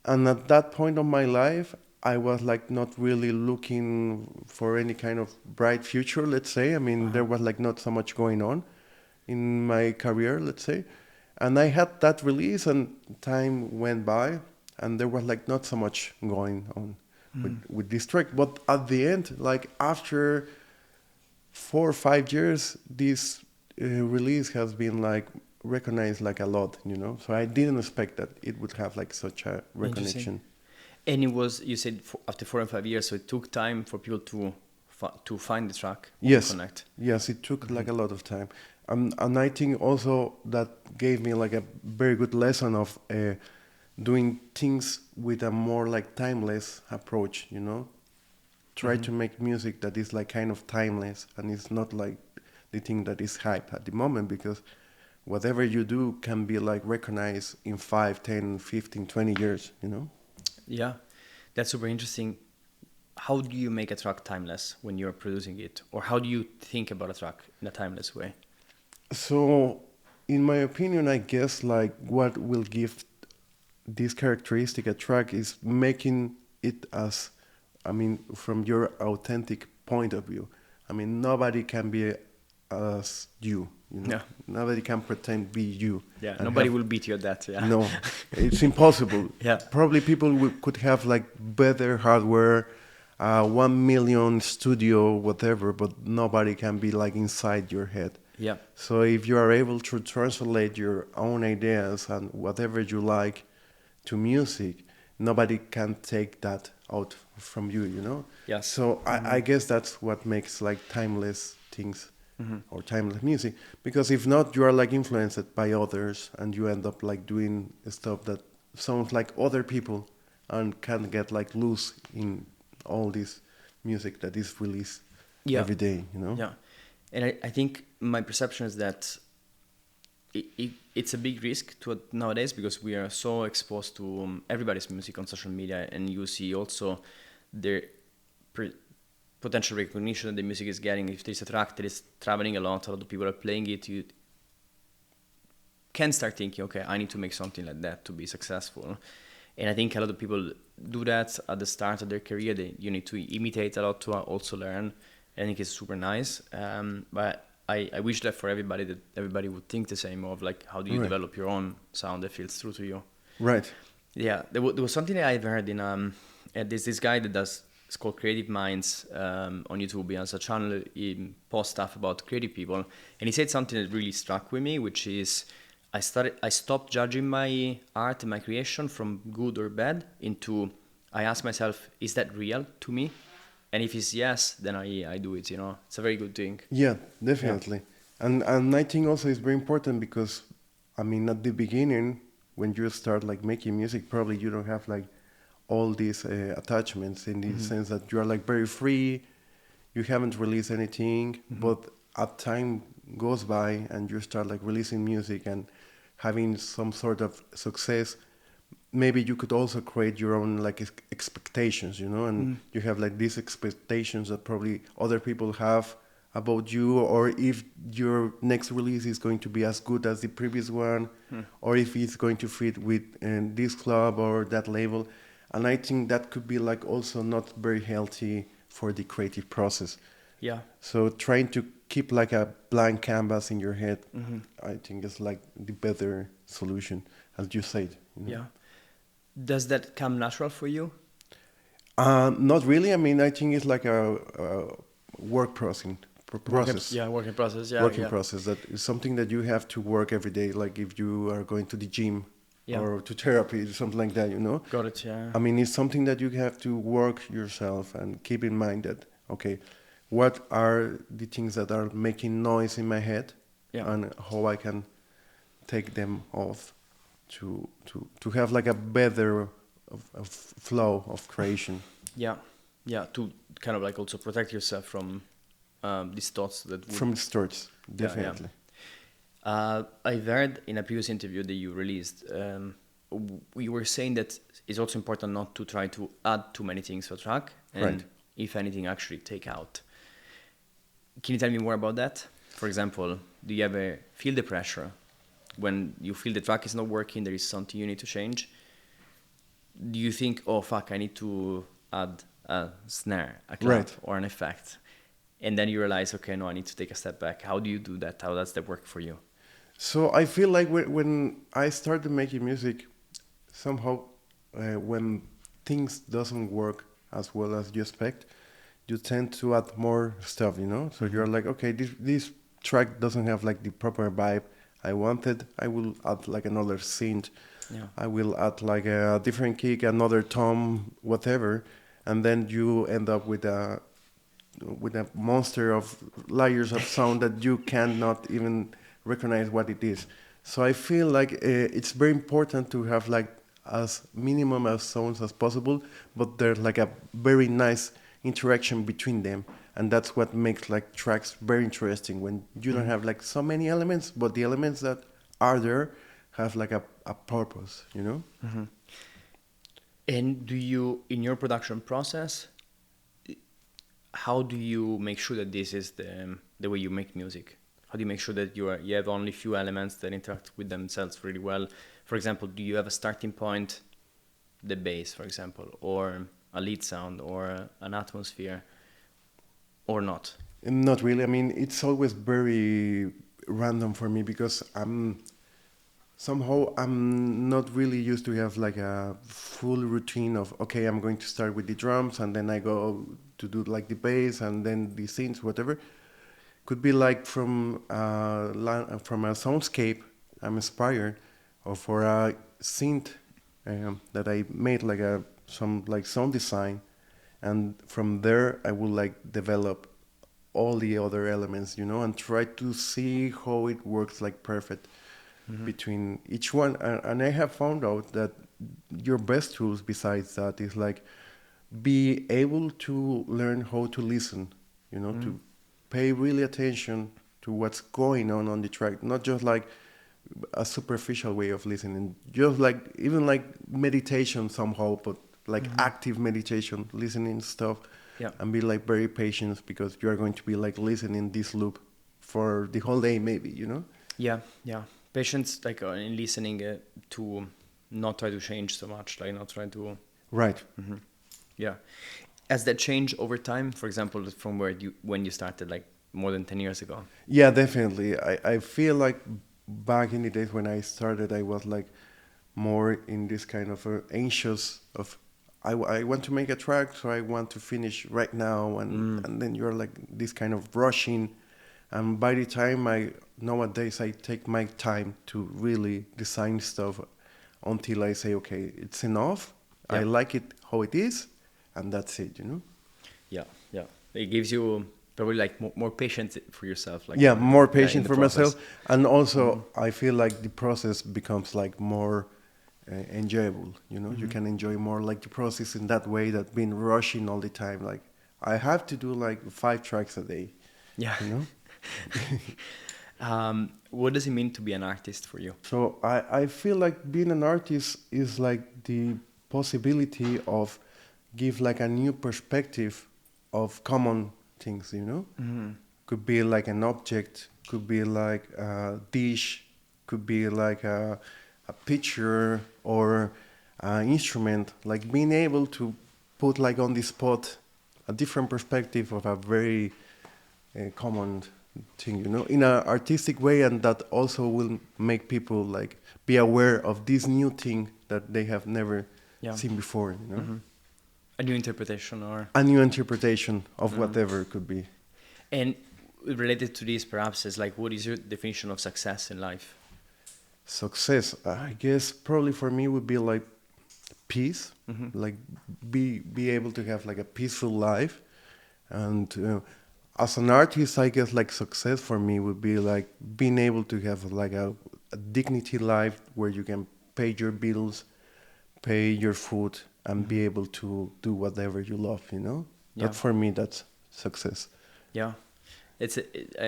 And at that point of my life, I was like not really looking for any kind of bright future, let's say. I mean, there was like not so much going on in my career, let's say. And I had that release, and time went by, and there was like not so much going on with this track. But at the end, like after 4 or 5 years, this release has been like recognized like a lot, you know. So I didn't expect that it would have like such a recognition. And it was, you said, after 4 and 5 years, so it took time for people to find the track, Yes, to connect. yes, it took like a lot of time, and I think also that gave me like a very good lesson of doing things with a more like timeless approach, you know. Try to make music that is like kind of timeless, and it's not like the thing that is hype at the moment, because whatever you do can be like recognized in 5, 10, 15, 20 years, you know? Yeah, that's super interesting. How do you make a track timeless when you're producing it? Or how do you think about a track in a timeless way? So, in my opinion, I guess like what will give this characteristic a track is making it as, I mean, from your authentic point of view. I mean, nobody can be as you, you know? Yeah. Nobody can pretend be you. Yeah, and nobody have- will beat you at that. Yeah. No, it's impossible. Yeah. Probably people could have like better hardware, 1 million studio, whatever, but nobody can be like inside your head. Yeah. So if you are able to translate your own ideas and whatever you like to music, nobody can take that out from you, you know? Yes. So I guess that's what makes like timeless things or timeless music. Because if not, you are like influenced by others and you end up like doing stuff that sounds like other people and can get like loose in all this music that is released every day, you know? Yeah. And I think my perception is that it's a big risk to nowadays, because we are so exposed to everybody's music on social media, and you see also the potential recognition that the music is getting. If there's a track that is traveling a lot of people are playing it, you can start thinking, okay, I need to make something like that to be successful. And I think a lot of people do that at the start of their career. You need to imitate a lot to also learn. I think it's super nice. But I wish that for everybody, that everybody would think the same of like, how do you develop your own sound that feels true to you? Right. Yeah, there was something that I've heard in there's this guy that does, it's called Creative Minds on YouTube. He has a channel, he posts stuff about creative people, and he said something that really struck with me, which is I stopped judging my art and my creation from good or bad into, I ask myself, is that real to me? And if it's yes, then I do it, you know. It's a very good thing. Yeah, definitely. Yeah. And I think also it's very important because, I mean, at the beginning, when you start like making music, probably you don't have like all these attachments in the sense that you are like very free, you haven't released anything, but as time goes by and you start like releasing music and having some sort of success, maybe you could also create your own like expectations, you know, and you have like these expectations that probably other people have about you, or if your next release is going to be as good as the previous one, or if it's going to fit with this club or that label. And I think that could be like also not very healthy for the creative process. Yeah. So trying to keep like a blank canvas in your head, I think is like the better solution, as you said. You know? Yeah. Does that come natural for you? Not really. I mean, I think it's like a work process. Working process. Yeah, working process. That is something that you have to work every day. Like if you are going to the gym or to therapy, something like that, you know? Got it, yeah. I mean, it's something that you have to work yourself and keep in mind that, okay, what are the things that are making noise in my head and how I can take them off to have like a better of flow of creation. Yeah, to kind of like also protect yourself from these thoughts that would... From the starts, definitely. I've heard in a previous interview that you released, we were saying that it's also important not to try to add too many things to a track, and if anything, actually take out. Can you tell me more about that? For example, do you ever feel the pressure when you feel the track is not working, there is something you need to change? Do you think, oh fuck, I need to add a snare, a clap, or an effect? And then you realize, okay, no, I need to take a step back. How do you do that? How does that work for you? So I feel like when I started making music, somehow when things doesn't work as well as you expect, you tend to add more stuff, you know? So you're like, okay, this track doesn't have like the proper vibe I wanted. I will add like another synth. Yeah. I will add like a different kick, another tom, whatever. And then you end up with a monster of layers of sound that you cannot even recognize what it is. So I feel like it's very important to have like as minimum of sounds as possible, but there's like a very nice interaction between them. and that's what makes like tracks very interesting when you don't have like so many elements, but the elements that are there have like a purpose, you know. And do you, in your production process, how do you make sure that this is the way you make music? How do you make sure that you have only few elements that interact with themselves really well? For example, do you have a starting point, the bass, for example, or a lead sound, or an atmosphere, or not? Not really. I mean, it's always very random for me because I'm not really used to have like a full routine of, okay, I'm going to start with the drums and then I go to do like the bass and then the synths, whatever. Could be like from a soundscape I'm inspired, or for a synth that I made like some like sound design, and from there I will like develop all the other elements, you know, and try to see how it works like perfect between each one. And I have found out that your best tools besides that is like be able to learn how to listen, you know, to pay really attention to what's going on the track, not just like a superficial way of listening, just like even like meditation somehow, but like active meditation, listening stuff, Yeah. and be like very patient because you are going to be like listening this loop for the whole day, maybe, you know. Yeah, yeah. Patience, like in listening to not try to change so much, like not try to. Right. Yeah. Has that changed over time? For example, from when you started, like more than 10 years ago? Yeah, definitely. I feel like back in the days when I started, I was like more in this kind of anxious of I want to make a track, so I want to finish right now, and then you're like this kind of rushing, and by the time nowadays I take my time to really design stuff until I say, okay, it's enough. Yeah. I like it how it is, and that's it, you know. Yeah, yeah. It gives you probably like more patience for yourself. Like Yeah, more in patient the for process. myself, and also I feel like the process becomes like more enjoyable, you know. You can enjoy more like the process in that way that being rushing all the time, like I have to do like 5 tracks a day, Yeah. you know. What does it mean to be an artist for you? So I feel like being an artist is like the possibility of give like a new perspective of common things, you know. Could be like an object, could be like a dish, could be like a picture or an instrument. Like being able to put like on the spot a different perspective of a very common thing, you know, in an artistic way, and that also will make people like be aware of this new thing that they have never seen before, you know. A new interpretation, or A new interpretation of whatever it could be. and related to this, perhaps, is like, what is your definition of success in life? Success, I guess, probably for me would be like peace, like be able to have like a peaceful life, and as an artist, I guess like success for me would be like being able to have like a dignity life where you can pay your bills, pay your food, and be able to do whatever you love, you know. Yeah. That for me, that's success. Yeah,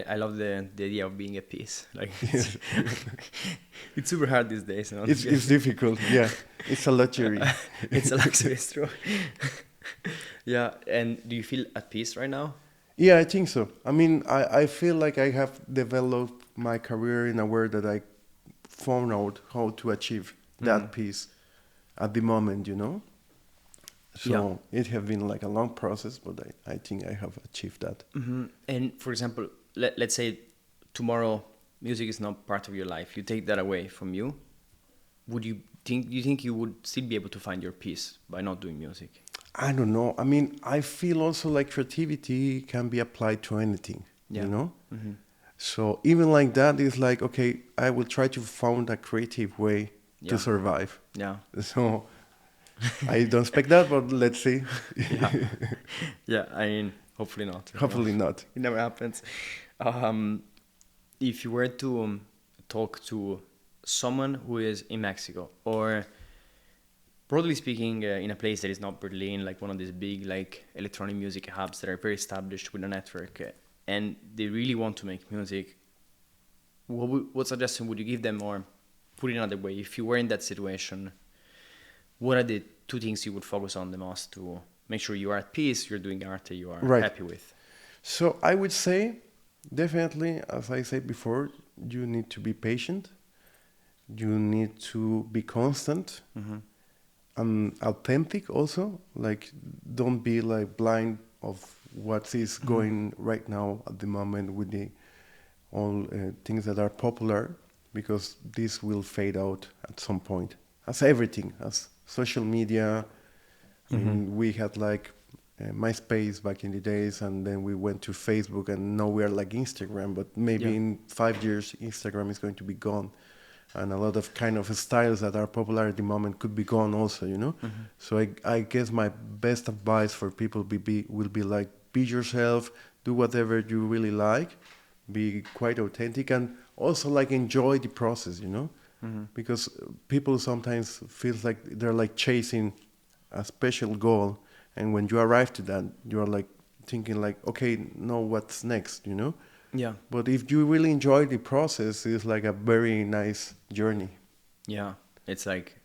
I love the idea of being at peace. Like it's super hard these days. You know? It's difficult, yeah. It's a luxury. It's a luxury, it's true. Yeah, and do you feel at peace right now? Yeah, I think so. I mean, I feel like I have developed my career in a way that I found out how to achieve that peace at the moment, you know? So it has been like a long process, but I think I have achieved that. And for example, let's say tomorrow music is not part of your life. You take that away from you. Do you think you would still be able to find your peace by not doing music? I don't know. I mean, I feel also like creativity can be applied to anything, you know? So even like that is like, okay, I will try to find a creative way to survive. Yeah. So I don't expect that, but let's see. Yeah, I mean, hopefully not. Hopefully not. It never happens. If you were to talk to someone who is in Mexico, or broadly speaking, in a place that is not Berlin, like one of these big like electronic music hubs that are very established with a network, and they really want to make music, what suggestion would you give them? Or put it another way, if you were in that situation, what are the two things you would focus on the most to make sure you are at peace, you're doing art that you are happy with? So I would say, definitely, as I said before, you need to be patient. You need to be constant and authentic also. Like, don't be like blind of what is going right now at the moment with the all things that are popular, because this will fade out at some point. As everything, as social media. I mean, we had like MySpace back in the days, and then we went to Facebook, and now we are like Instagram. But maybe in 5 years, Instagram is going to be gone, and a lot of kind of styles that are popular at the moment could be gone also. You know, so I guess my best advice for people will be like, be yourself, do whatever you really like, be quite authentic, and also like enjoy the process. You know, because people sometimes feel like they're like chasing a special goal, and when you arrive to that, you are like thinking like, okay, now what's next, you know? Yeah. But if you really enjoy the process, it's like a very nice journey. Yeah, it's like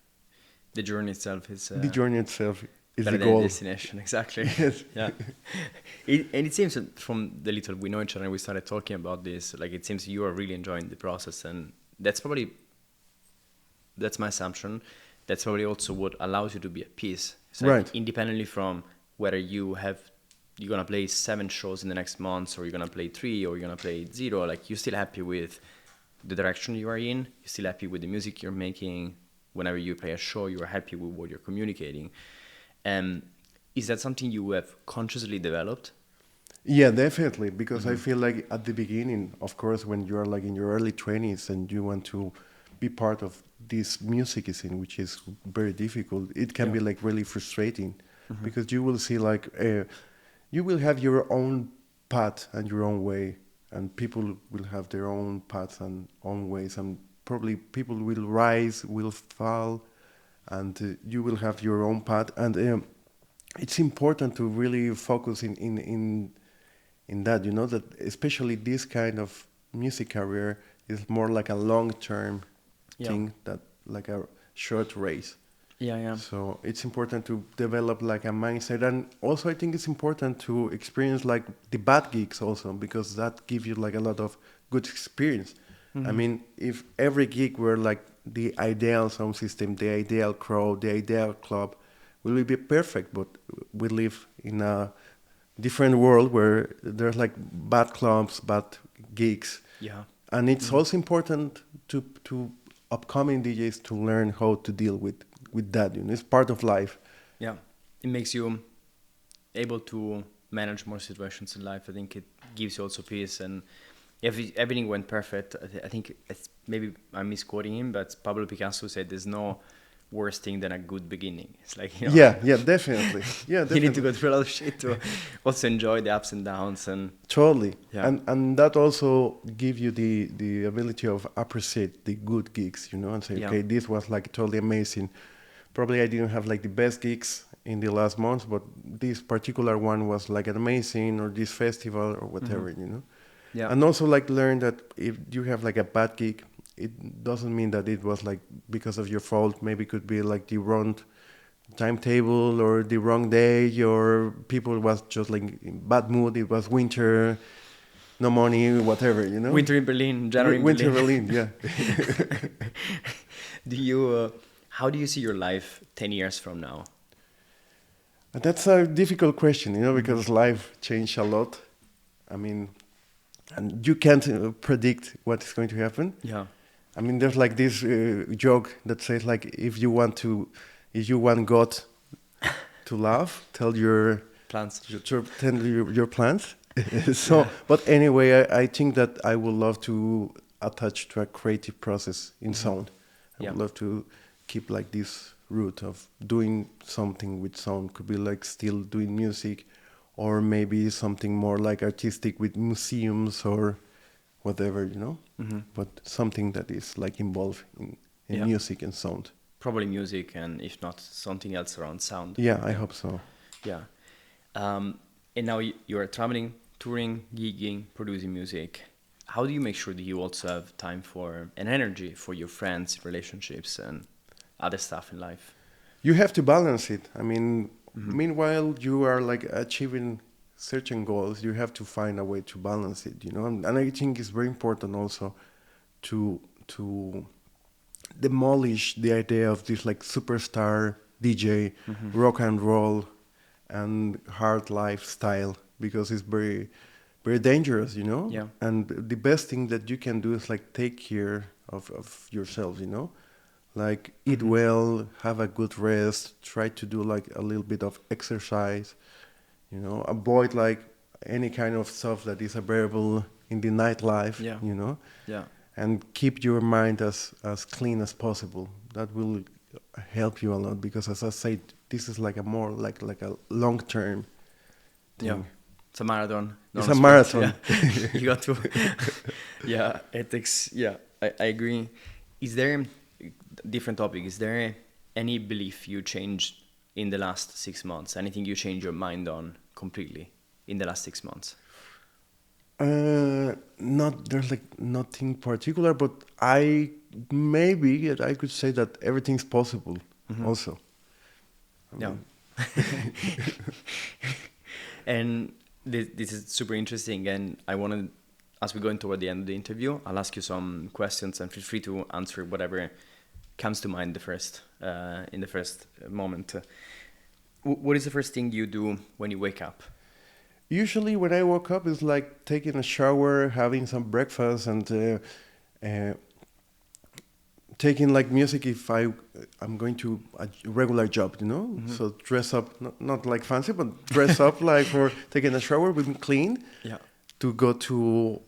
the journey itself is The journey itself is better the than goal. the destination. Exactly. Yes. Yeah. And it seems that from the little we know each other and we started talking about this, like it seems you are really enjoying the process, and that's my assumption. That's probably also what allows you to be at peace. It's like Right. independently from whether you're gonna play 7 shows in the next months, or you're gonna play 3, or you're gonna play 0, like you're still happy with the direction you are in, you're still happy with the music you're making. Whenever you play a show, you are happy with what you're communicating. Is that something you have consciously developed? Yeah, definitely. Because I feel like at the beginning, of course, when you are like in your early 20s and you want to be part of this music scene, which is very difficult, it can be like really frustrating, because you will see like you will have your own path and your own way, and people will have their own paths and own ways, and probably people will rise, will fall, and you will have your own path. And it's important to really focus in that, you know, that especially this kind of music career is more like a long-term thing, that like a short race. Yeah. So it's important to develop like a mindset, and also I think it's important to experience like the bad gigs also, because that gives you like a lot of good experience. I mean, if every gig were like the ideal sound system, the ideal crowd, the ideal club, will be perfect. But we live in a different world where there's like bad clubs, bad gigs. Yeah. And it's also important to upcoming DJs to learn how to deal with that. You know, it's part of life. Yeah. It makes you able to manage more situations in life. I think it gives you also peace, and everything went perfect. I think it's, maybe I'm misquoting him, but Pablo Picasso said there's no worse thing than a good beginning. It's like, you know, Yeah, definitely. Yeah, definitely. you need to go through a lot of shit to also enjoy the ups and downs. And Totally. Yeah. And that also give you the ability of appreciate the good gigs, you know, and say, okay, this was like totally amazing. Probably I didn't have like the best gigs in the last months, but this particular one was like an amazing, or this festival or whatever, you know. Yeah. And also like learn that if you have like a bad gig, it doesn't mean that it was like because of your fault. Maybe it could be like the wrong timetable or the wrong day, or people was just like in bad mood. It was winter, no money, whatever, you know. Winter in Berlin, January in Winter Berlin. Berlin, yeah. How do you see your life 10 years from now? That's a difficult question, you know, because life changed a lot. I mean, and you can't predict what is going to happen. Yeah. I mean, there's like this joke that says like, if you want God to laugh, tell your Plans. tell your plans. So, but anyway, I think that I would love to attach to a creative process in sound. I would love to keep like this route of doing something with sound. Could be like still doing music, or maybe something more like artistic with museums or whatever, you know. But something that is like involved in music and sound. Probably music, and if not, something else around sound. Yeah, I hope so. Yeah. And now you're traveling, touring, gigging, producing music. How do you make sure that you also have time for and energy for your friends, relationships, and other stuff in life? You have to balance it. I mean, meanwhile you are like achieving certain goals, you have to find a way to balance it, you know. And I think it's very important also to demolish the idea of this like superstar DJ, rock and roll, and hard lifestyle, because it's very, very dangerous, you know. Yeah. And the best thing that you can do is like take care of yourself, you know. Like eat well, have a good rest, try to do like a little bit of exercise, you know, avoid like any kind of stuff that is available in the nightlife, Yeah. you know, Yeah. and keep your mind as clean as possible. That will help you a lot, because as I said, this is like a more like a long term thing. Yeah. It's a marathon. It's not a sprint. marathon. Yeah. You got to. Yeah, ethics. Yeah, I agree. Is there different topic? Is there any belief you changed in the last 6 months? Anything you changed your mind on completely in the last 6 months? Not there's like nothing particular, but I could say that everything's possible. Also, I Yeah. mean, And this is super interesting, and I want to, as we go toward the end of the interview, I'll ask you some questions, and feel free to answer whatever comes to mind in the first moment. What is the first thing you do when you wake up? usually when I woke up, it's like taking a shower, having some breakfast, and taking like music if I'm going to a regular job, you know. So dress up, not like fancy, but dress up like for taking a shower, being clean, Yeah. to go to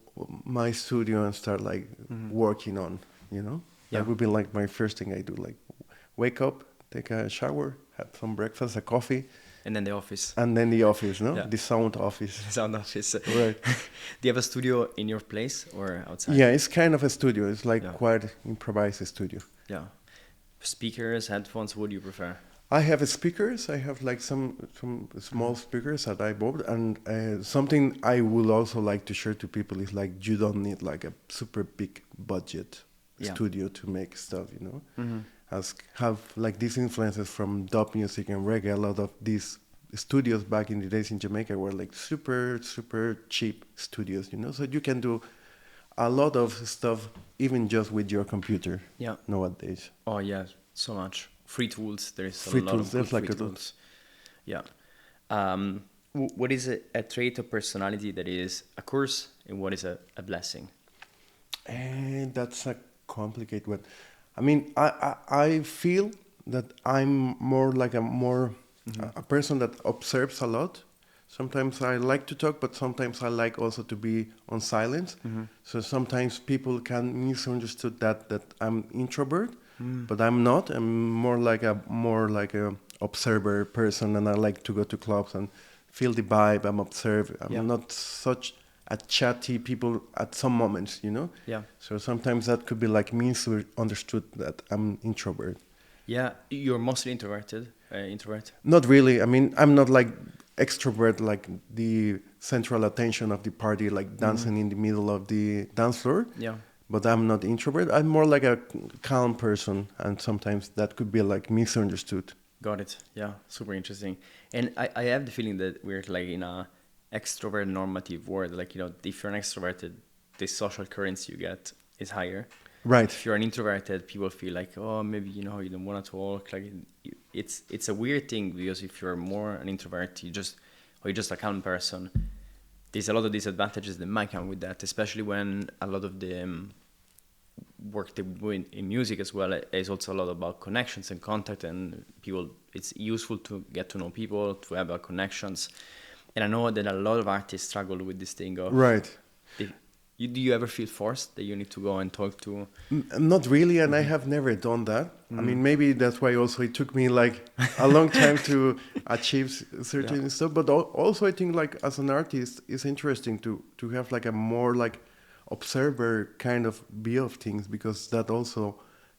my studio and start like working on, you know. Yeah. That would be like my first thing I do, like wake up, take a shower, have some breakfast, a coffee, And then the office. and then the office, no? Yeah. The sound office. Sound office. Right. Do you have a studio in your place or outside? Yeah, it's kind of a studio. It's like Yeah. quite improvised studio. Yeah. Speakers, headphones, what do you prefer? I have speakers. I have like some small speakers that I bought, and something I would also like to share to people is like you don't need like a super big budget studio to make stuff, you know. Have like these influences from dub music and reggae. A lot of these studios back in the days in Jamaica were like super cheap studios, you know. So you can do a lot of stuff even just with your computer. Yeah. Nowadays. Oh yeah, so much free tools. There is Free a lot tools, of good there's like free a lot. tools. Yeah. What is a trait of personality that is a curse, and what is a blessing? And that's a complicated one. I mean, I feel that I'm more like a person that observes a lot. Sometimes I like to talk, but sometimes I like also to be on silence. So sometimes people can misunderstood that I'm introvert, but I'm not. I'm more like a observer person, and I like to go to clubs and feel the vibe. I'm observe. I'm not such a chatty people at some moments, you know. Yeah. So sometimes that could be like misunderstood that I'm introvert. Yeah, you're mostly introverted. Introvert. Not really. I mean, I'm not like extrovert, like the central attention of the party, like dancing in the middle of the dance floor. Yeah. But I'm not introvert. I'm more like a calm person, and sometimes that could be like misunderstood. Got it. Yeah, super interesting. And I have the feeling that we're like in a extrovert normative world. Like, you know, if you're an extroverted, the social currency you get is higher. Right. If you're an introverted, people feel like, oh, maybe, you know, you don't want to talk. Like, it's a weird thing, because if you're more an introvert, you're just a calm person. There's a lot of disadvantages that might come with that, especially when a lot of the work that we do in music as well is also a lot about connections and contact, and people. It's useful to get to know people, to have connections. And I know that a lot of artists struggle with this thing of Right. Do you ever feel forced that you need to go and talk to? Not really, and I have never done that. I mean, maybe that's why also it took me like a long time to achieve certain stuff. But also I think like as an artist, it's interesting to have like a more like observer kind of view of things, because that also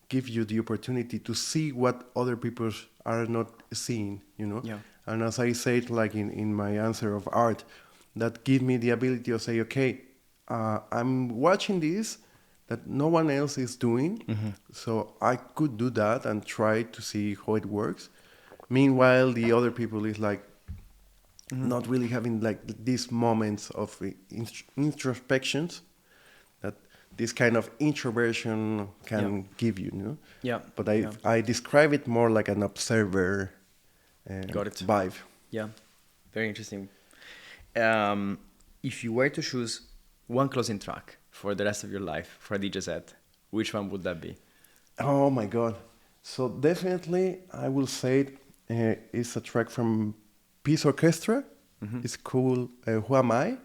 give you the opportunity to see what other people are not seeing, you know. Yeah. And as I said, like in my answer of art, that give me the ability to say, okay, I'm watching this that no one else is doing, so I could do that and try to see how it works. Meanwhile, the other people is like not really having like these moments of introspections that this kind of introversion can give you, you know? Yeah. But Yeah. I describe it more like an observer Got it. vibe. Yeah, very interesting. If you were to choose one closing track for the rest of your life for a DJ set, which one would that be? Oh my God. So definitely I will say it's a track from Peace Orchestra. It's cool. Who Am I?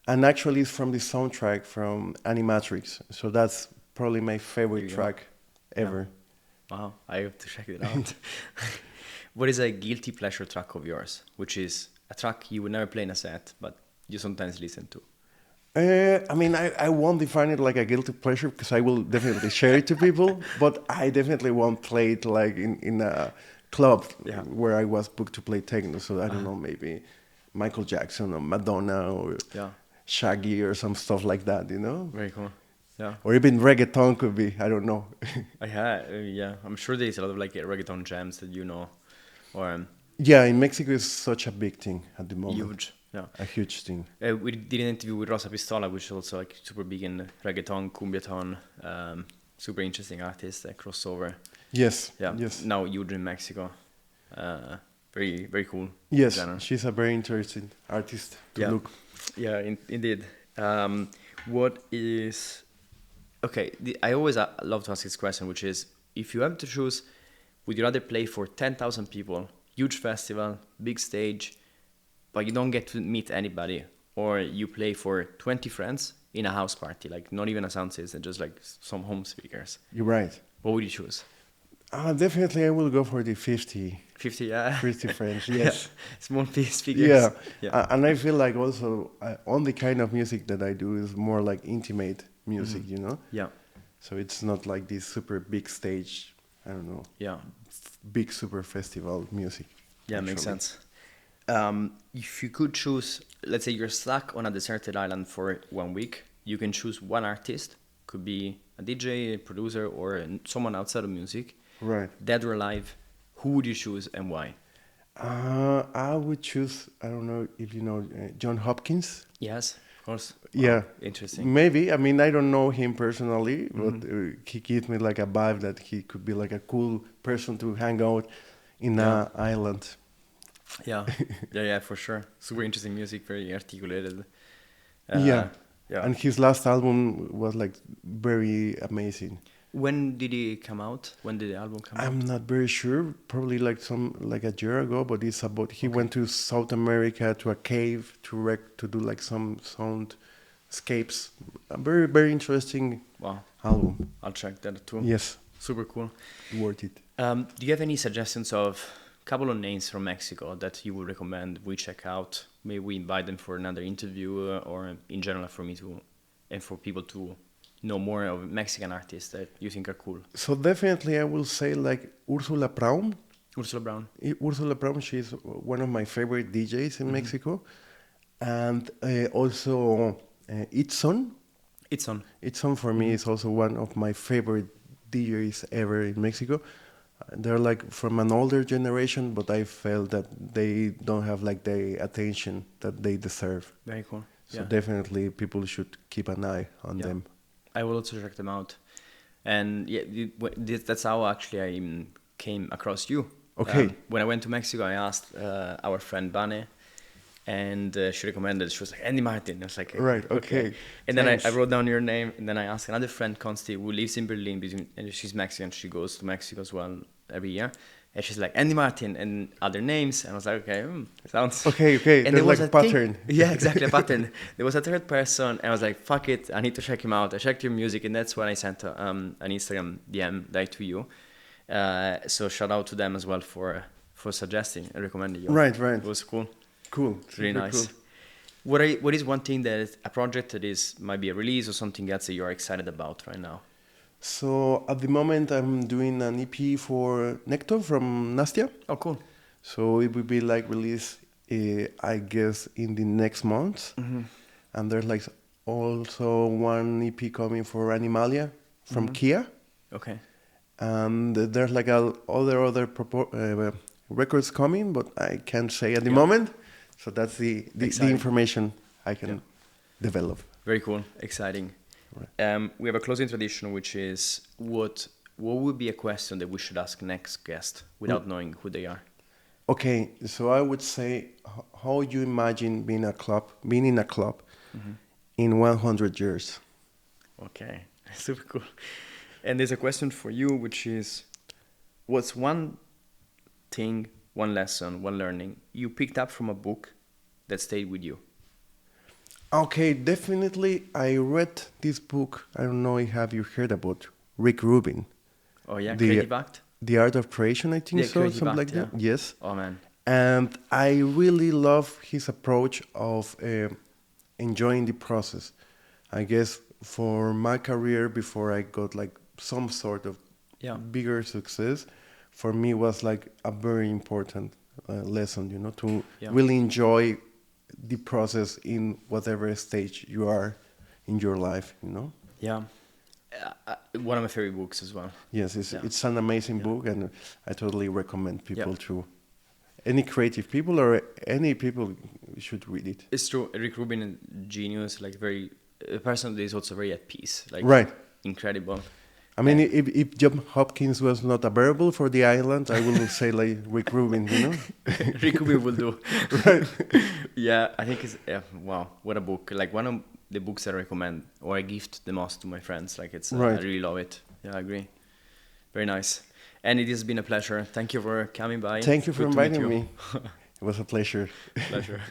And actually it's from the soundtrack from Animatrix. So that's probably my favorite track ever. Wow, I have to check it out. What is a guilty pleasure track of yours? Which is a track you would never play in a set, but you sometimes listen to? I mean, I won't define it like a guilty pleasure because I will definitely share it to people, but I definitely won't play it like in a club where I was booked to play techno. So I don't know, maybe Michael Jackson or Madonna or Shaggy or some stuff like that, you know? Very cool. Yeah. Or even reggaeton could be, I don't know. I'm sure there's a lot of like reggaeton jams that you know, or yeah, in Mexico it's such a big thing at the moment. huge. Yeah, a huge thing. We did an interview with Rosa Pistola, which is also like super big in reggaeton, cumbiaton, super interesting artist, crossover. Yes. Yeah. Yes. Now huge in Mexico. Very, very cool. Yes, genre. she's a very interesting artist to look. Yeah, indeed. What is... Okay, I always love to ask this question, which is, if you have to choose, would you rather play for 10,000 people, huge festival, big stage, but you don't get to meet anybody, or you play for 20 friends in a house party, like not even a sound system, just like some home speakers? You're right. What would you choose? Definitely I will go for the 50. 50, yeah. 50 friends, yes. Small figures. Yeah. And I feel like also on the kind of music that I do is more like intimate music, you know? Yeah. So it's not like this super big stage, I don't know. Yeah. Big super festival music. Yeah, actually. makes sense. If you could choose, let's say you're stuck on a deserted island for 1 week, you can choose one artist, could be a DJ, a producer, or someone outside of music. Right. Dead or alive, who would you choose and why? I would choose, I don't know if you know John Hopkins. Yes, of course. Yeah. Interesting. Maybe. I mean, I don't know him personally, but he gives me like a vibe that he could be like a cool person to hang out in an island. Yeah, for sure. Super interesting music, very articulated. Yeah. And his last album was like very amazing. When did he come out? When did the album come out? I'm not very sure. Probably like a year ago. But it's about he went to South America to a cave to do like some soundscapes. A very very interesting album. I'll check that too. Yes, super cool. Worth it. Do you have any suggestions of a couple of names from Mexico that you would recommend we check out? Maybe we invite them for another interview, or in general for me to, and for people to know more of Mexican artists that you think are cool? So definitely I will say like Ursula Braun. Ursula Braun, she's one of my favorite DJs in Mexico. And also Itzon. Itzon for me is also one of my favorite DJs ever in Mexico. They're like from an older generation, but I felt that they don't have like the attention that they deserve. Very cool. So definitely people should keep an eye on them. I will also check them out. And that's how actually I came across you. Okay. When I went to Mexico, I asked our friend Bane, and she recommended, she was like, Andy Martin. I was like, right, okay. And then I wrote down your name, and then I asked another friend, Consti, who lives in Berlin, and she's Mexican. She goes to Mexico as well every year. And she's like, Andy Martin and other names. And I was like, okay, sounds... Okay. And there's like a pattern. Yeah, exactly, a pattern. There was a third person, and I was like, fuck it, I need to check him out. I checked your music, and that's when I sent an Instagram DM like to you. So shout out to them as well for suggesting and recommending you. Right. It was cool. Cool. It's really nice. Cool. What is one thing that a project that might be a release or something else that you're excited about right now? So at the moment, I'm doing an EP for Nectar from Nastia. Oh, cool. So it will be like released, I guess, in the next month. And there's like also one EP coming for Animalia from Kia. Okay. And there's like other records coming, but I can't say at the moment. So that's the information I can develop. Very cool. Exciting. Right. We have a closing tradition, which is what would be a question that we should ask next guest without knowing who they are? Okay, so I would say, how you imagine being in a club in 100 years? Okay, super cool. And there's a question for you, which is, what's one thing, one lesson, one learning you picked up from a book that stayed with you? Okay, definitely. I read this book. I don't know if have you heard about Rick Rubin. Oh yeah, Creative Act? The Art of Creation, I think so, Creative something Act, like that. Yes. Oh man. And I really love his approach of enjoying the process. I guess for my career, before I got like some sort of bigger success, for me was like a very important lesson, to really enjoy the process in whatever stage you are in your life, Yeah. One of my favorite books as well. Yes, it's an amazing book, and I totally recommend people to. Any creative people or any people should read it. It's true. Rick Rubin, genius, like very a person that is also very at peace. Like right. Incredible. I mean, if John Hopkins was not a variable for the island, I will say like Rick Rubin, Rick Rubin will do. Right. Yeah, I think it's wow, what a book! Like one of the books I recommend or I gift the most to my friends. Like it's I really love it. Yeah, I agree. Very nice. And it has been a pleasure. Thank you for coming by. Thank you for inviting me. It was a pleasure. Pleasure.